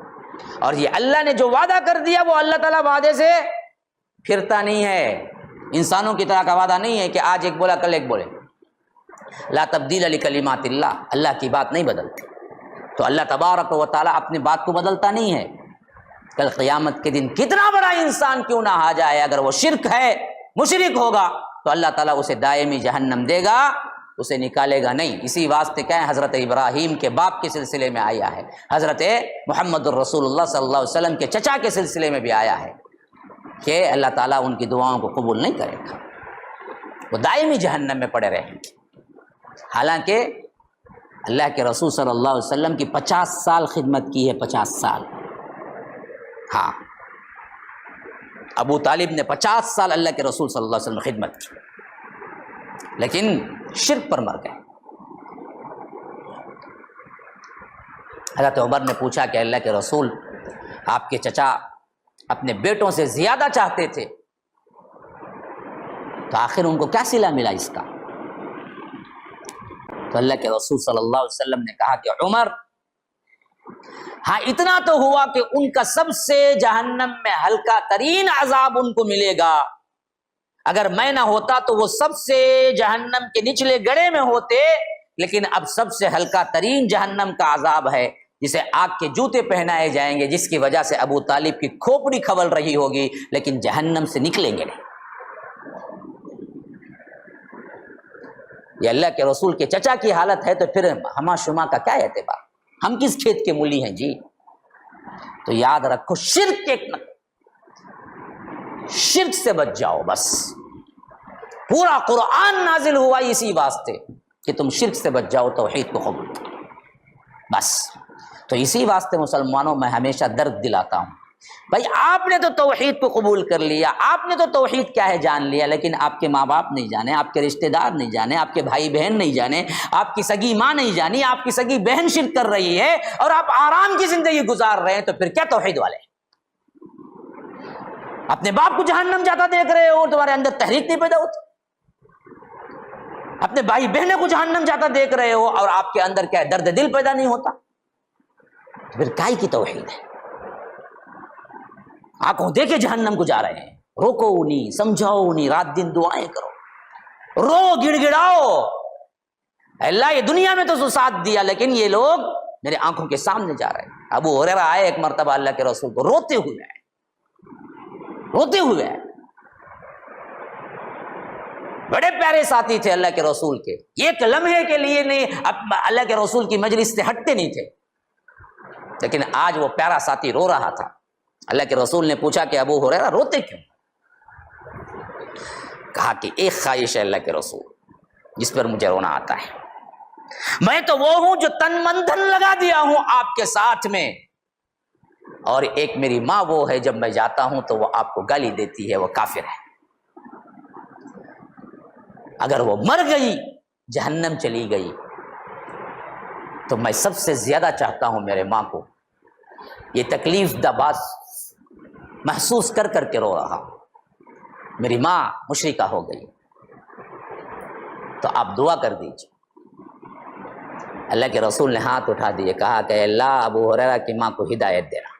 اور یہ اللہ نے جو وعدہ کر دیا وہ اللہ تعالیٰ وعدے سے پھرتا نہیں ہے، انسانوں کی طرح کا وعدہ نہیں ہے کہ آج ایک بولا کل ایک بولے۔ لا تبدیل لکلمات اللہ، اللہ کی بات نہیں بدلتی، تو اللہ تبارک و تعالیٰ اپنی بات کو بدلتا نہیں ہے۔ کل قیامت کے دن کتنا بڑا انسان کیوں نہ آ جائے، اگر وہ شرک ہے مشرک ہوگا تو اللہ تعالیٰ اسے دائمی جہنم دے گا، اسے نکالے گا نہیں۔ اسی واسطے کیا ہے حضرت ابراہیم کے باپ کے سلسلے میں آیا ہے، حضرت محمد الرسول اللہ صلی اللہ علیہ وسلم کے چچا کے سلسلے میں بھی آیا ہے کہ اللہ تعالیٰ ان کی دعاؤں کو قبول نہیں کرے گا، وہ دائمی جہنم میں پڑے رہیں گے۔ حالانکہ اللہ کے رسول صلی اللہ علیہ وسلم کی 50 سال خدمت کی ہے، 50 سال۔ ہاں، ابو طالب نے 50 سال اللہ کے رسول صلی اللہ علیہ وسلم خدمت کی، لیکن شرک پر مر گئے۔ حضرت عمر نے پوچھا کہ اللہ کے رسول آپ کے چچا اپنے بیٹوں سے زیادہ چاہتے تھے، تو آخر ان کو کیا صلہ ملا اس کا؟ تو اللہ کے رسول صلی اللہ علیہ وسلم نے کہا کہ عمر، ہاں اتنا تو ہوا کہ ان کا سب سے جہنم میں ہلکا ترین عذاب ان کو ملے گا، اگر میں نہ ہوتا تو وہ سب سے جہنم کے نچلے گڑھے میں ہوتے، لیکن اب سب سے ہلکا ترین جہنم کا عذاب ہے جسے آگ کے جوتے پہنائے جائیں گے، جس کی وجہ سے ابو طالب کی کھوپڑی کھول رہی ہوگی لیکن جہنم سے نکلیں گے نہیں۔ یہ اللہ کے رسول کے چچا کی حالت ہے تو پھر ہما شما کا کیا اعتبار، ہم کس کھیت کے مولی ہیں جی؟ تو یاد رکھو شرک سے بچ جاؤ بس۔ پورا قرآن نازل ہوا اسی واسطے کہ تم شرک سے بچ جاؤ، توحید کو قبول کرو بس۔ تو اسی واسطے مسلمانوں میں ہمیشہ درد دلاتا ہوں، بھائی آپ نے تو توحید کو قبول کر لیا، آپ نے تو توحید کیا ہے جان لیا، لیکن آپ کے ماں باپ نہیں جانے، آپ کے رشتہ دار نہیں جانے، آپ کے بھائی بہن نہیں جانے، آپ کی سگی ماں نہیں جانی، آپ کی سگی بہن شرک کر رہی ہے اور آپ آرام کی زندگی گزار رہے ہیں، تو پھر کیا توحید والے ہیں؟ اپنے باپ کو جہنم جاتا دیکھ رہے ہو، تمہارے اندر تحریک نہیں پیدا ہوتی؟ اپنے بھائی بہنوں کو جہنم جاتا دیکھ رہے ہو اور آپ کے اندر کیا درد دل پیدا نہیں ہوتا؟ تو پھر کائی کی توحید ہے؟ آنکھوں دیکھے جہنم کو جا رہے ہیں، روکو نہیں، سمجھاؤ نہیں، رات دن دعائیں کرو، رو گڑ گڑاؤ، اللہ یہ دنیا میں تو ساتھ دیا لیکن یہ لوگ میرے آنکھوں کے سامنے جا رہے ہیں۔ ابو ہریرہ آئے ایک مرتبہ اللہ کے رسول کو روتے ہوئے بڑے پیارے ساتھی تھے اللہ کے رسول کے، ایک لمحے کے لیے نہیں اللہ کے رسول کی مجلس سے ہٹتے نہیں تھے، لیکن آج وہ پیارا ساتھی رو رہا تھا۔ اللہ کے رسول نے پوچھا کہ ابو ہریرہ روتے کیوں؟ کہا کہ ایک خواہش ہے اللہ کے رسول جس پر مجھے رونا آتا ہے، میں تو وہ ہوں جو تن من دھن لگا دیا ہوں آپ کے ساتھ میں، اور ایک میری ماں وہ ہے جب میں جاتا ہوں تو وہ آپ کو گالی دیتی ہے، وہ کافر ہے، اگر وہ مر گئی جہنم چلی گئی تو میں سب سے زیادہ چاہتا ہوں میرے ماں کو، یہ تکلیف دہ بات محسوس کر کر کے رو رہا، میری ماں مشرکہ ہو گئی، تو آپ دعا کر دیجیے۔ اللہ کے رسول نے ہاتھ اٹھا دیے، کہا کہ اللہ ابو ہریرہ کی ماں کو ہدایت دینا۔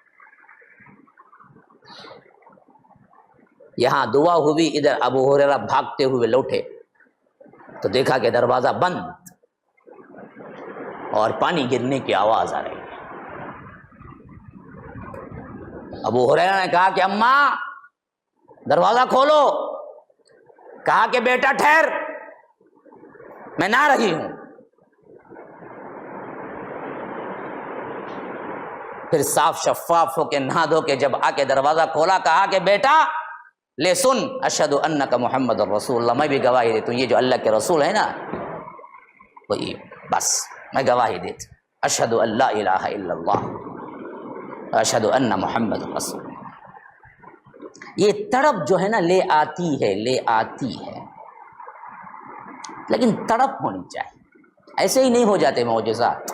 یہاں دعا ہوئی، ادھر ابو ہریرہ بھاگتے ہوئے لوٹے تو دیکھا کہ دروازہ بند اور پانی گرنے کی آواز آ رہی ہے۔ ابو ہریرہ نے کہا کہ اماں دروازہ کھولو، کہا کہ بیٹا ٹھہر، میں نہ رہی ہوں۔ پھر صاف شفاف ہو کے نہا دھو کے جب آ کے دروازہ کھولا، کہا کہ بیٹا لے سن، اشہد انک محمد الرسول اللہ، میں بھی گواہی دیتا ہوں یہ جو اللہ کے رسول ہے نا وہی، بس میں گواہی دیتا ہوں، اشہد ان لا الہ الا اللہ اشہد ان محمد رسول اللہ۔ یہ تڑپ جو ہے نا لے آتی ہے، لیکن تڑپ ہونی چاہیے، ایسے ہی نہیں ہو جاتے معجزات۔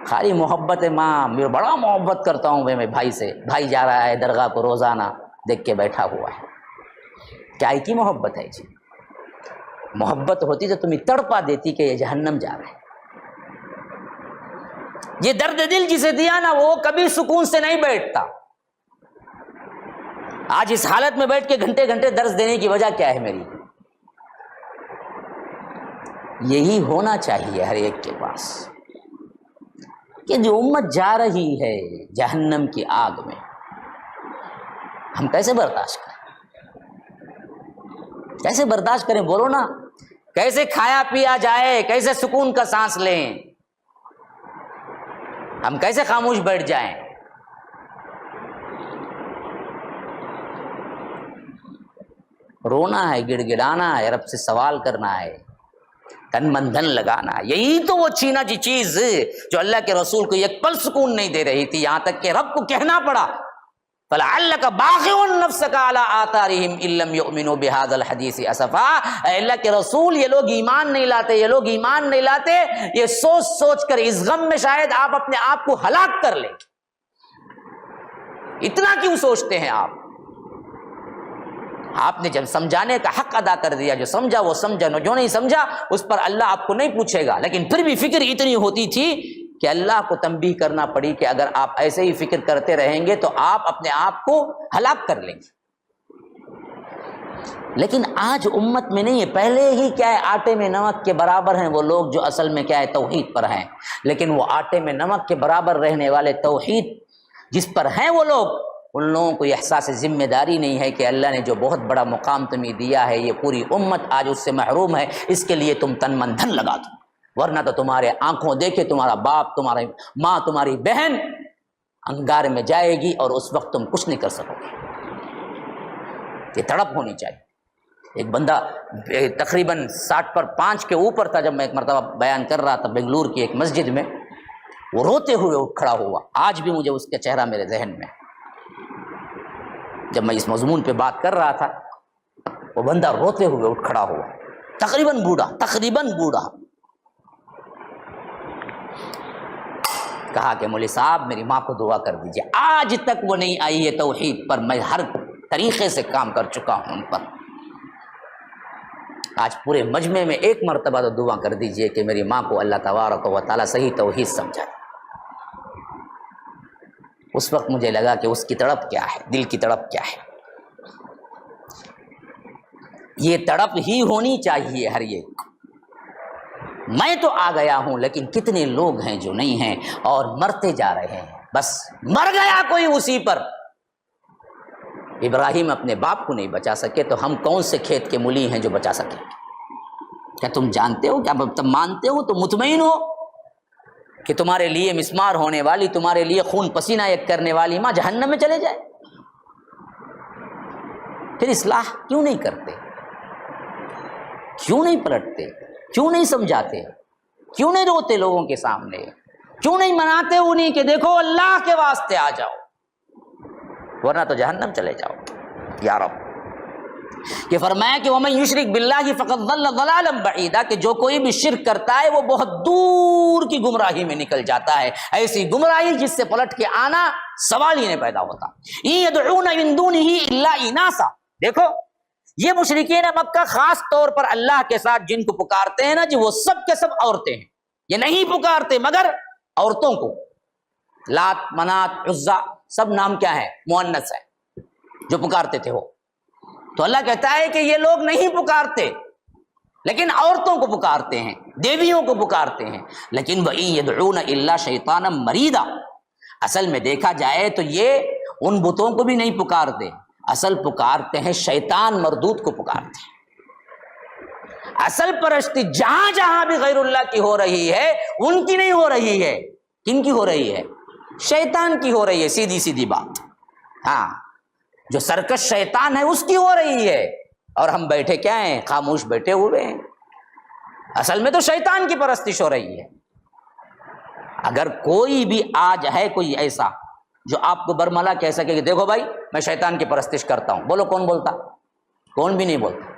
خالی محبت ہے، ماں میں بڑا محبت کرتا ہوں میں بھائی سے، بھائی جا رہا ہے درگاہ کو روزانہ دیکھ کے بیٹھا ہوا ہے، کیا کی محبت ہے جی؟ محبت ہوتی تو تمہیں تڑپا دیتی کہ یہ جہنم جا رہا ہے۔ یہ درد دل جسے دیا نا وہ کبھی سکون سے نہیں بیٹھتا۔ آج اس حالت میں بیٹھ کے گھنٹے گھنٹے درس دینے کی وجہ کیا ہے میری؟ یہی ہونا چاہیے ہر ایک کے پاس کہ جو امت جا رہی ہے جہنم کی آگ میں، ہم کیسے برداشت کریں؟ کیسے برداشت کریں؟ بولو نا، کیسے کھایا پیا جائے؟ کیسے سکون کا سانس لیں؟ ہم کیسے خاموش بیٹھ جائیں؟ رونا ہے، گڑ گڑانا ہے، رب سے سوال کرنا ہے، تن من دھن لگانا۔ یہی تو وہ چھینا جی چیز جو اللہ کے رسول کو ایک پل سکون نہیں دے رہی تھی، یہاں تک کہ رب کو کہنا پڑا فَلَعَلَّكَ بَاخِعٌ نَفْسَكَ عَلَىٰ آثَارِهِمْ إِن لَّمْ يُؤْمِنُوا بِهَٰذَا الْحَدِيثِ أَسَفًا۔ اے اللہ کے رسول، یہ لوگ ایمان نہیں لاتے، یہ لوگ ایمان نہیں لاتے، یہ سوچ سوچ کر اس غم میں شاید آپ اپنے آپ کو ہلاک کر لیں۔ اتنا کیوں سوچتے ہیں آپ؟ آپ نے جب سمجھانے کا حق ادا کر دیا، جو سمجھا وہ سمجھا، جو نہیں سمجھا اس پر اللہ آپ کو نہیں پوچھے گا، لیکن پھر بھی فکر اتنی ہوتی تھی کہ اللہ کو تنبیہ کرنا پڑی کہ اگر آپ ایسے ہی فکر کرتے رہیں گے تو آپ اپنے آپ کو ہلاک کر لیں گے۔ لیکن آج امت میں نہیں ہے، پہلے ہی کیا ہے آٹے میں نمک کے برابر ہیں وہ لوگ جو اصل میں کیا ہے توحید پر ہیں، لیکن وہ آٹے میں نمک کے برابر رہنے والے توحید جس پر ہیں وہ لوگ، ان لوگوں کو یہ احساس ذمہ داری نہیں ہے کہ اللہ نے جو بہت بڑا مقام تمہیں دیا ہے، یہ پوری امت آج اس سے محروم ہے، اس کے لیے تم تن من دھن لگا دو، ورنہ تو تمہارے آنکھوں دیکھے تمہارا باپ، تمہاری ماں، تمہاری بہن انگار میں جائے گی اور اس وقت تم کچھ نہیں کر سکو گے۔ یہ تڑپ ہونی چاہیے۔ ایک بندہ تقریباً 60 پر 5 کے اوپر تھا، جب میں ایک مرتبہ بیان کر رہا تھا بنگلور کی ایک مسجد میں، وہ روتے ہوئے اٹھ کھڑا ہوا، آج بھی مجھے اس کا چہرہ میرے ذہن میں، جب میں اس مضمون پہ بات کر رہا تھا، وہ بندہ روتے ہوئے اٹھ کھڑا ہوا، تقریباً بوڑھا، کہا کہ مولوی صاحب میری ماں کو دعا کر دیجیے، آج تک وہ نہیں آئی ہے توحید پر، میں ہر طریقے سے کام کر چکا ہوں ان پر، آج پورے مجمع میں ایک مرتبہ تو دعا کر دیجیے کہ میری ماں کو اللہ تبارک و تعالیٰ صحیح توحید سمجھائے۔ اس وقت مجھے لگا کہ اس کی تڑپ کیا ہے، دل کی تڑپ کیا ہے۔ یہ تڑپ ہی ہونی چاہیے ہر ایک۔ میں تو آ گیا ہوں، لیکن کتنے لوگ ہیں جو نہیں ہیں اور مرتے جا رہے ہیں، بس مر گیا کوئی اسی پر۔ ابراہیم اپنے باپ کو نہیں بچا سکے تو ہم کون سے کھیت کے ملی ہیں جو بچا سکیں؟ کیا تم جانتے ہو، کیا تم مانتے ہو، تو مطمئن ہو کہ تمہارے لیے مسمار ہونے والی، تمہارے لیے خون پسینہ ایک کرنے والی ماں جہنم میں چلے جائے؟ پھر اصلاح کیوں نہیں کرتے؟ کیوں نہیں پلٹتے؟ کیوں نہیں سمجھاتے؟ کیوں نہیں روتے لوگوں کے سامنے؟ کیوں نہیں مناتے انہیں کہ دیکھو اللہ کے واسطے آ جاؤ، ورنہ تو جہنم چلے جاؤ یا رب۔ کہ فرمایا کہ وَمَن يُشْرِكْ بِاللَّهِ فَقَدْ ضَلَّ ضَلَالًا بَعِيدًا، کہ جو کوئی بھی شرک کرتا ہے وہ بہت دور کی گمراہی میں نکل جاتا ہے، ایسی گمراہی جس سے پلٹ کے آنا سوال ہی نہیں پیدا ہوتا۔ إِن يَدْعُونَ مِن دُونِهِ إِلَّا إِنَاثًا، دیکھو یہ مشرکین مکہ خاص طور پر اللہ کے ساتھ جن کو پکارتے ہیں نا جی، وہ سب کے سب عورتیں ہیں، یہ نہیں پکارتے مگر عورتوں کو، لات، منات، عزا، سب نام کیا ہے؟ مؤنث ہے جو پکارتے تھے وہ۔ تو اللہ کہتا ہے کہ یہ لوگ نہیں پکارتے، لیکن عورتوں کو پکارتے ہیں، دیویوں کو پکارتے ہیں، لیکن وَإِن يَدْعُونَ إِلَّا شَيْطَانًا مَرِيدًا، اصل میں دیکھا جائے تو یہ ان بتوں کو بھی نہیں پکارتے، اصل پکارتے ہیں شیطان مردود کو پکارتے ہیں۔ اصل پرستی جہاں جہاں بھی غیر اللہ کی ہو رہی ہے ان کی نہیں ہو رہی ہے، کن کی ہو رہی ہے؟ شیطان کی ہو رہی ہے، سیدھی سیدھی بات. ہاں، جو سرکش شیطان ہے اس کی ہو رہی ہے، اور ہم بیٹھے کیا ہیں؟ خاموش بیٹھے ہوئے ہیں. اصل میں تو شیطان کی پرستش ہو رہی ہے. اگر کوئی بھی آج ہے کوئی ایسا جو آپ کو برملا کہہ سکے کہ دیکھو بھائی میں شیطان کی پرستش کرتا ہوں، بولو کون بولتا؟ کون بھی نہیں بولتا.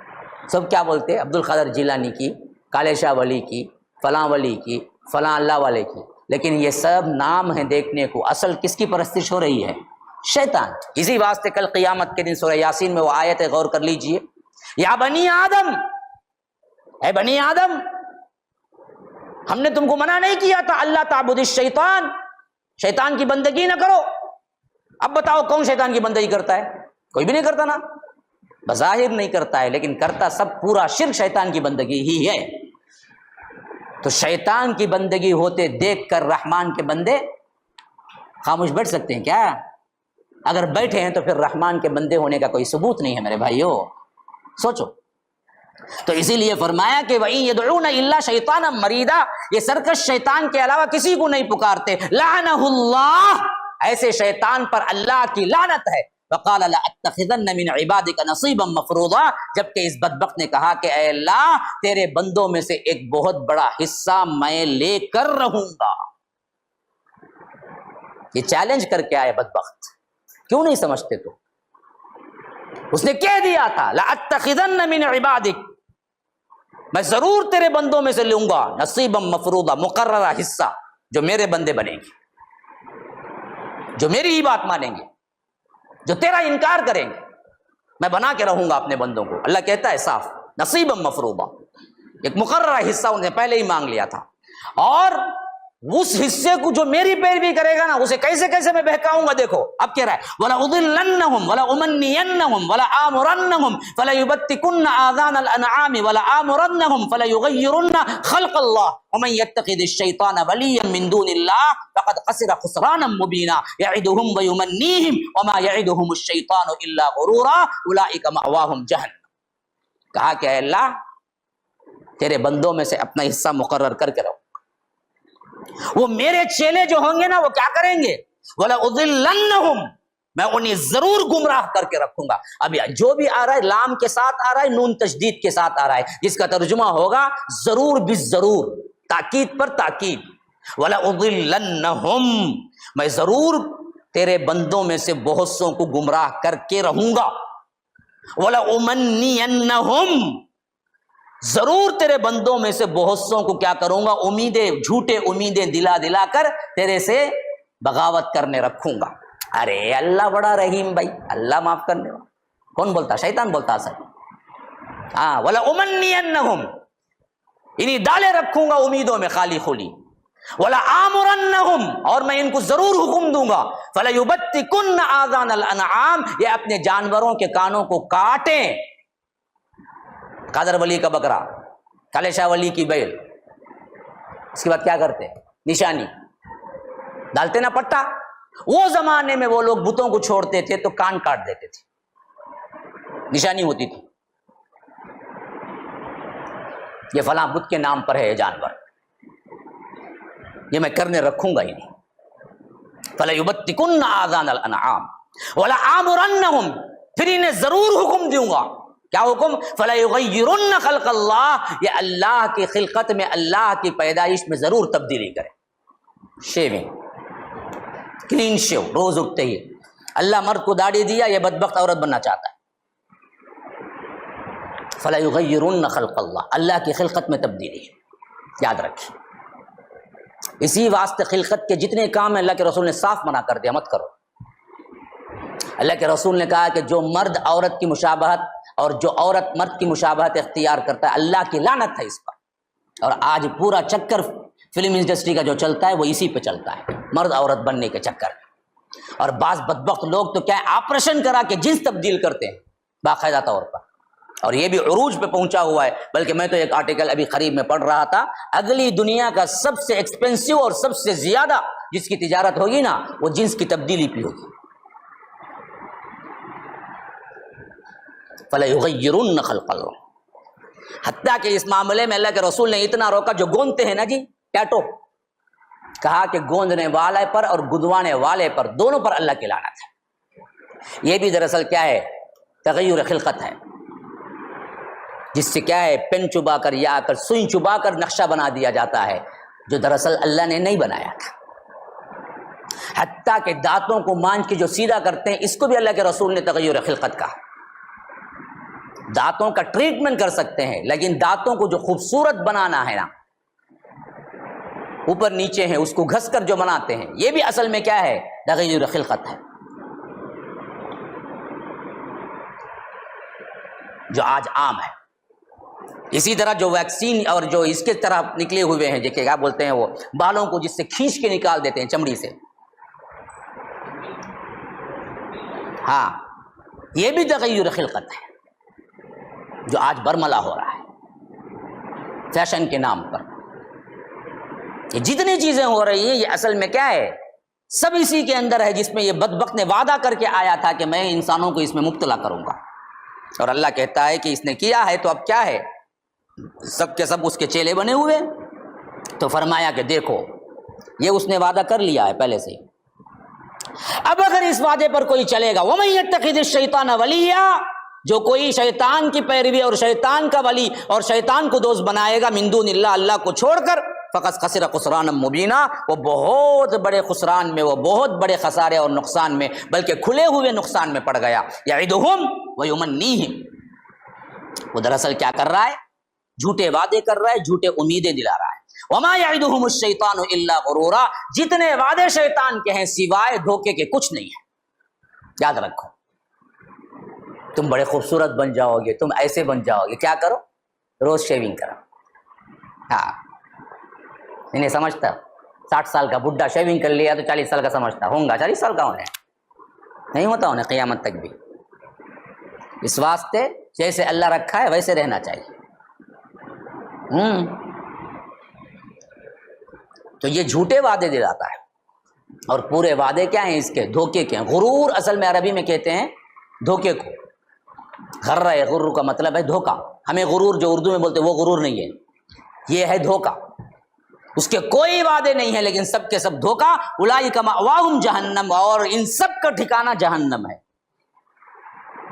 سب کیا بولتے؟ عبد القادر جیلانی کی، کالے شاہ ولی کی، فلاں ولی کی، فلاں اللہ والے کی. لیکن یہ سب نام ہیں دیکھنے کو، اصل کس کی پرستش ہو رہی ہے؟ شیطان. اسی واسطے کل قیامت کے دن سورہ یاسین میں وہ آیت ہے، غور کر لیجئے. یا بنی آدم، اے بنی آدم، ہم نے تم کو منع نہیں کیا تھا اللہ تعبد الشیطان، شیطان کی بندگی نہ کرو. اب بتاؤ کون شیطان کی بندگی کرتا ہے؟ کوئی بھی نہیں کرتا نا، بظاہر نہیں کرتا ہے لیکن کرتا سب پورا شرک شیطان کی بندگی ہی ہے. تو شیطان کی بندگی ہوتے دیکھ کر رحمان کے بندے خاموش بیٹھ سکتے ہیں کیا؟ اگر بیٹھے ہیں تو پھر رحمان کے بندے ہونے کا کوئی ثبوت نہیں ہے میرے بھائیو. سوچو. تو اسی لیے فرمایا کہ وَإِن يَدْعُونَ إِلَّا شَيْطَانًا مَرِيدًا، یہ سرکش شیطان کے علاوہ کسی کو نہیں پکارتے. لعنہ اللہ، ایسے شیطان پر اللہ کی لعنت ہے. وقال لأتخذن من عبادك نصيبا مفروضا، جبکہ اس بدبخت نے کہا کہ اے اللہ تیرے بندوں میں سے ایک بہت بڑا حصہ میں لے کر رہوں گا. یہ چیلنج کر کے آئے بدبخت، کیوں نہیں سمجھتے؟ تو اس نے کہہ دیا تھا لأتخذن من عبادك، میں ضرور تیرے بندوں میں سے لوں گا نصیبا مفروضا، مقررہ حصہ، جو میرے بندے بنیں گے، جو میری ہی بات مانیں گے، جو تیرا انکار کریں گے، میں بنا کے رہوں گا اپنے بندوں کو. اللہ کہتا ہے صاف نصیبا مفروضا، ایک مقررہ حصہ انہیں پہلے ہی مانگ لیا تھا. اور اس حصے کو جو میری پیروی کرے گا نا اسے کیسے کیسے میں بہکاؤں گا. دیکھو اب کہہ رہا ہے وَلَأُضِلَّنَّهُمْ وَلَأُمَنِّيَنَّهُمْ وَلَآمُرَنَّهُمْ فَلَيُبَتِّكُنَّ آذَانَ الْأَنْعَامِ وَلَآمُرَنَّهُمْ فَلَيُغَيِّرُنَّ خَلْقَ اللَّهِ وَمَن يَتَّخِذِ الشَّيْطَانَ وَلِيًّا مِّن دُونِ اللَّهِ فَقَدْ خَسِرَ خُسْرَانًا مُّبِينًا يَعِدُهُمْ وَيُمَنِّيهِمْ وَمَا يَعِدُهُمُ الشَّيْطَانُ إِلَّا غُرُورًا أُولَٰئِكَ مَأْوَاهُمْ جَهَنَّمُ. کہا کہ اے اللہ تیرے بندوں میں سے اپنا حصہ مقرر کر کے رہو. وہ میرے چیلے جو ہوں گے نا وہ کیا کریں گے؟ وَلَأُضِلَّنَّهُمْ، میں انہیں ضرور گمراہ کر کے رکھوں گا. اب جو بھی آ رہا ہے لام کے ساتھ آ رہا ہے، نون تشدید کے ساتھ آ رہا ہے، جس کا ترجمہ ہوگا ضرور بالضرور، تاکید پر تاکید. وَلَأُضِلَّنَّهُمْ، میں ضرور تیرے بندوں میں سے بہت سوں کو گمراہ کر کے رہوں گا. وَلَأُمَنِّيَنَّهُمْ، ضرور تیرے بندوں میں سے بہت سوں کو کیا کروں گا؟ امیدیں، جھوٹے امیدیں دلا دلا کر تیرے سے بغاوت کرنے رکھوں گا. ارے اللہ بڑا رحیم بھائی، اللہ معاف کرنے والا. کون بولتا؟ شیطان بولتا اصل. ہاں وَلَأُمَنِّيَنَّهُمْ، انہیں ڈالے رکھوں گا امیدوں میں خالی خلی. وَلَآمُرَنَّهُمْ، اور میں ان کو ضرور حکم دوں گا. فَلَيُبَتِّكُنَّ آذَانَ الْأَنْعَامِ، یہ اپنے جانوروں کے کانوں کو کاٹیں. قادر ولی کا بکرا، کالے شاہ ولی کی بیل، اس کے بعد کیا کرتے؟ نشانی ڈالتے نا پٹا. وہ زمانے میں وہ لوگ بتوں کو چھوڑتے تھے تو کان کاٹ دیتے تھے، نشانی ہوتی تھی یہ فلاں بت کے نام پر ہے یہ جانور، یہ میں کرنے رکھوں گا ہی نہیں. فَلَيُبَتِّكُنَّ آذَانَ الْأَنْعَامِ وَلَآمُرَنَّهُمْ، پھر انہیں ضرور حکم دوں گا. کیا حکم؟ فَلَيُغَيِّرُنَّ خَلْقَ اللَّهِ، یہ اللہ کی خلقت میں، اللہ کی پیدائش میں ضرور تبدیلی کرے. شیونگ، کلین شیو، روز اٹھتے ہی. اللہ مرد کو داڑھی دیا، یہ بدبخت عورت بننا چاہتا ہے. فَلَيُغَيِّرُنَّ خَلْقَ اللَّهِ، اللہ کی خلقت میں تبدیلی ہے. یاد رکھیں، اسی واسطے خلقت کے جتنے کام ہیں اللہ کے رسول نے صاف منع کر دیا، مت کرو. اللہ کے رسول نے کہا کہ جو مرد عورت کی مشابہت اور جو عورت مرد کی مشابہت اختیار کرتا ہے اللہ کی لعنت ہے اس پر. اور آج پورا چکر فلم انڈسٹری کا جو چلتا ہے وہ اسی پہ چلتا ہے، مرد عورت بننے کے چکر میں. اور بعض بدبخت لوگ تو کیا آپریشن کرا کے جنس تبدیل کرتے ہیں باقاعدہ طور پر، اور یہ بھی عروج پہ پہنچا ہوا ہے. بلکہ میں تو ایک آرٹیکل ابھی قریب میں پڑھ رہا تھا، اگلی دنیا کا سب سے ایکسپینسو اور سب سے زیادہ جس کی تجارت ہوگی نا وہ جنس کی تبدیلی پہ ہوگی. فَلَيُغَيِّرُنَّ خَلْقَ اللَّهِ، حتیٰ کہ اس معاملے میں اللہ کے رسول نے اتنا روکا، جو گوندتے ہیں نا جی ٹیٹو، کہا کہ گوندنے والے پر اور گدوانے والے پر دونوں پر اللہ کی لعنت ہے۔ یہ بھی دراصل کیا ہے؟ تغیر خلقت ہے، جس سے کیا ہے پین چبا کر یا کر سوئی چبا کر نقشہ بنا دیا جاتا ہے، جو دراصل اللہ نے نہیں بنایا تھا۔ حتیٰ کہ دانتوں کو مانج کے جو سیدھا کرتے ہیں، اس کو بھی اللہ کے رسول نے تغیر خلقت کہا۔ دانتوں کا ٹریٹمنٹ کر سکتے ہیں، لیکن دانتوں کو جو خوبصورت بنانا ہے نا، اوپر نیچے ہیں، اس کو گھس کر جو بناتے ہیں، یہ بھی اصل میں کیا ہے؟ تغیر خلقت ہے، جو آج عام ہے۔ اسی طرح جو ویکسین اور جو اس کے طرح نکلے ہوئے ہیں، دیکھیں کیا بولتے ہیں، وہ بالوں کو جس سے کھینچ کے نکال دیتے ہیں چمڑی سے، ہاں یہ بھی تغیر خلقت ہے، جو آج برملا ہو رہا ہے فیشن کے نام پر۔ یہ جتنی چیزیں ہو رہی ہیں، یہ اصل میں کیا ہے؟ سب اسی کے اندر ہے، جس میں یہ بدبخت نے وعدہ کر کے آیا تھا کہ میں انسانوں کو اس میں مبتلا کروں گا، اور اللہ کہتا ہے کہ اس نے کیا ہے تو اب کیا ہے؟ سب کے سب اس کے چیلے بنے ہوئے۔ تو فرمایا کہ دیکھو یہ اس نے وعدہ کر لیا ہے پہلے سے ہی، اب اگر اس وعدے پر کوئی چلے گا، وَمَن يَتَّخِذِ الشَّيْطَانَ وَلِيًّا، جو کوئی شیطان کی پیروی اور شیطان کا ولی اور شیطان کو دوست بنائے گا، من دون اللہ، اللہ کو چھوڑ کر، فقط خسر خسرانا مبینا، وہ بہت بڑے خسران میں، وہ بہت بڑے خسارے اور نقصان میں، بلکہ کھلے ہوئے نقصان میں پڑ گیا۔ یعدہم ویمنیہم، وہ دراصل کیا کر رہا ہے؟ جھوٹے وعدے کر رہا ہے، جھوٹے امیدیں دلا رہا ہے۔ وما یعدہم الشیطان الا غرورا، جتنے وعدے شیطان کے ہیں سوائے دھوکے کے کچھ نہیں ہے۔ یاد رکھو، تم بڑے خوبصورت بن جاؤ گے، تم ایسے بن جاؤ گے، کیا کرو؟ روز شیونگ کرو۔ ہاں انہیں سمجھتا 60 سال کا بڈھا شیونگ کر لیا تو 40 سال کا سمجھتا ہوں گا، 40 سال کا ہونے نہیں ہوتا، انہیں قیامت تک بھی۔ اس واسطے جیسے اللہ رکھا ہے ویسے رہنا چاہیے۔ تو یہ جھوٹے وعدے دلاتا ہے، اور پورے وعدے کیا ہیں اس کے؟ دھوکے کے ہیں۔ غرور اصل میں عربی میں کہتے ہیں دھوکے کو، غرہ، غرور کا مطلب ہے دھوکا۔ ہمیں غرور جو اردو میں بولتے وہ غرور نہیں ہے، یہ ہے دھوکا۔ اس کے کوئی وعدے نہیں ہے لیکن سب کے سب دھوکا۔ اولئک مأواہم جہنم، اور ان سب کا ٹھکانہ جہنم ہے۔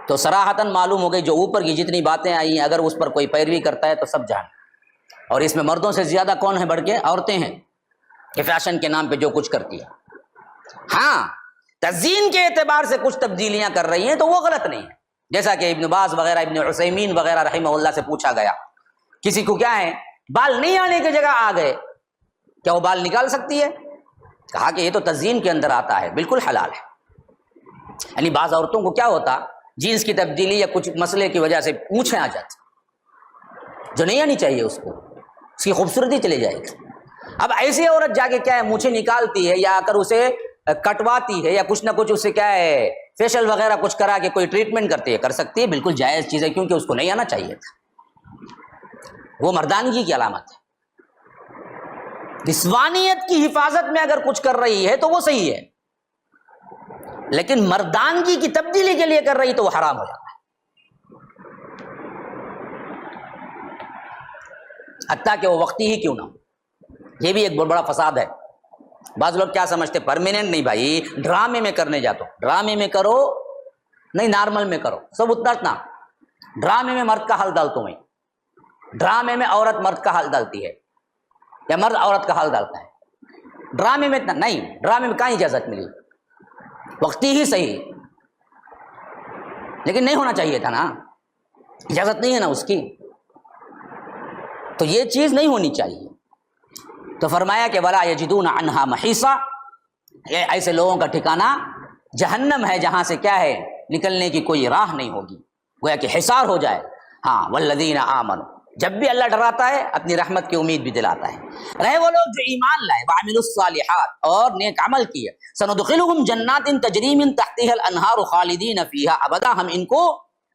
تو صراحتاً معلوم ہو گئی جو اوپر کی جتنی باتیں آئی ہیں، اگر اس پر کوئی پیروی کرتا ہے تو سب جہنم۔ اور اس میں مردوں سے زیادہ کون ہے بڑھ کے؟ عورتیں ہیں، کہ فیشن کے نام پہ جو کچھ کرتی ہے۔ ہاں تزیین کے اعتبار سے کچھ تبدیلیاں کر رہی ہیں تو وہ غلط نہیں ہے، جیسا کہ ابن باز وغیرہ، ابن عثیمین وغیرہ رحمہ اللہ سے پوچھا گیا، کسی کو کیا ہے بال نہیں آنے کی جگہ آ گئے، کیا وہ بال نکال سکتی ہے؟ کہا کہ یہ تو تزیین کے اندر آتا ہے، بالکل حلال ہے۔ یعنی بعض عورتوں کو کیا ہوتا، جینس کی تبدیلی یا کچھ مسئلے کی وجہ سے مونچھیں آ جاتی، جو نہیں آنی چاہیے اس کو، اس کی خوبصورتی چلی جائے گی۔ اب ایسی عورت جا کے کیا ہے مونچھیں نکالتی ہے، یا اگر اسے کٹواتی ہے، یا کچھ نہ کچھ اس سے کیا ہے فیشل وغیرہ کچھ کرا کے کوئی ٹریٹمنٹ کرتی ہے، کر سکتی ہے، بالکل جائز چیز ہے، کیونکہ اس کو نہیں آنا چاہیے تھا، وہ مردانگی کی علامت ہے۔ نسوانیت کی حفاظت میں اگر کچھ کر رہی ہے تو وہ صحیح ہے، لیکن مردانگی کی تبدیلی کے لیے کر رہی تو وہ حرام ہو جاتا ہے۔ حتیٰ کہ وہ وقتی ہی کیوں نہ ہو، یہ بھی ایک بہت بڑا فساد ہے۔ بعض لوگ کیا سمجھتے پرماننٹ نہیں بھائی، ڈرامے میں کرنے جاتا، ڈرامے میں کرو نہیں، نارمل میں کرو، سب اتنا۔ ڈرامے میں مرد کا حال ڈالتا ہوں میں، ڈرامے میں عورت مرد کا حال ڈالتی ہے، یا مرد عورت کا حال ڈالتا ہے، ڈرامے میں اتنا نہیں۔ ڈرامے میں کہاں اجازت ملی؟ وقتی ہی صحیح، لیکن نہیں ہونا چاہیے تھا نا، اجازت نہیں ہے نا اس کی، تو یہ چیز نہیں ہونی چاہیے۔ تو فرمایا کہ ولا یجدون عنہا محیصا، یہ ایسے لوگوں کا ٹھکانہ جہنم ہے، جہاں سے کیا ہے نکلنے کی کوئی راہ نہیں ہوگی، گویا کہ حصار ہو جائے۔ ہاں والذین آمنوا، جب بھی اللہ ڈراتا ہے اپنی رحمت کی امید بھی دلاتا ہے۔ رہے وہ لوگ جو ایمان لائے، وعملوا الصالحات، اور نیک عمل کیے، سندخلہم جنات تجری من تحتها الانہار خالدین فیہا ابدا، ہم ان کو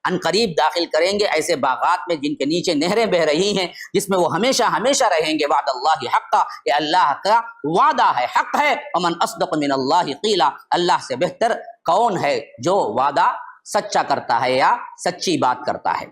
ان قریب داخل کریں گے ایسے باغات میں جن کے نیچے نہریں بہ رہی ہیں، جس میں وہ ہمیشہ ہمیشہ رہیں گے۔ وعد اللہ حقا، یہ اللہ کا وعدہ ہے، حق ہے۔ ومن اصدق من اللہ قیلا، اللہ سے بہتر کون ہے جو وعدہ سچا کرتا ہے یا سچی بات کرتا ہے۔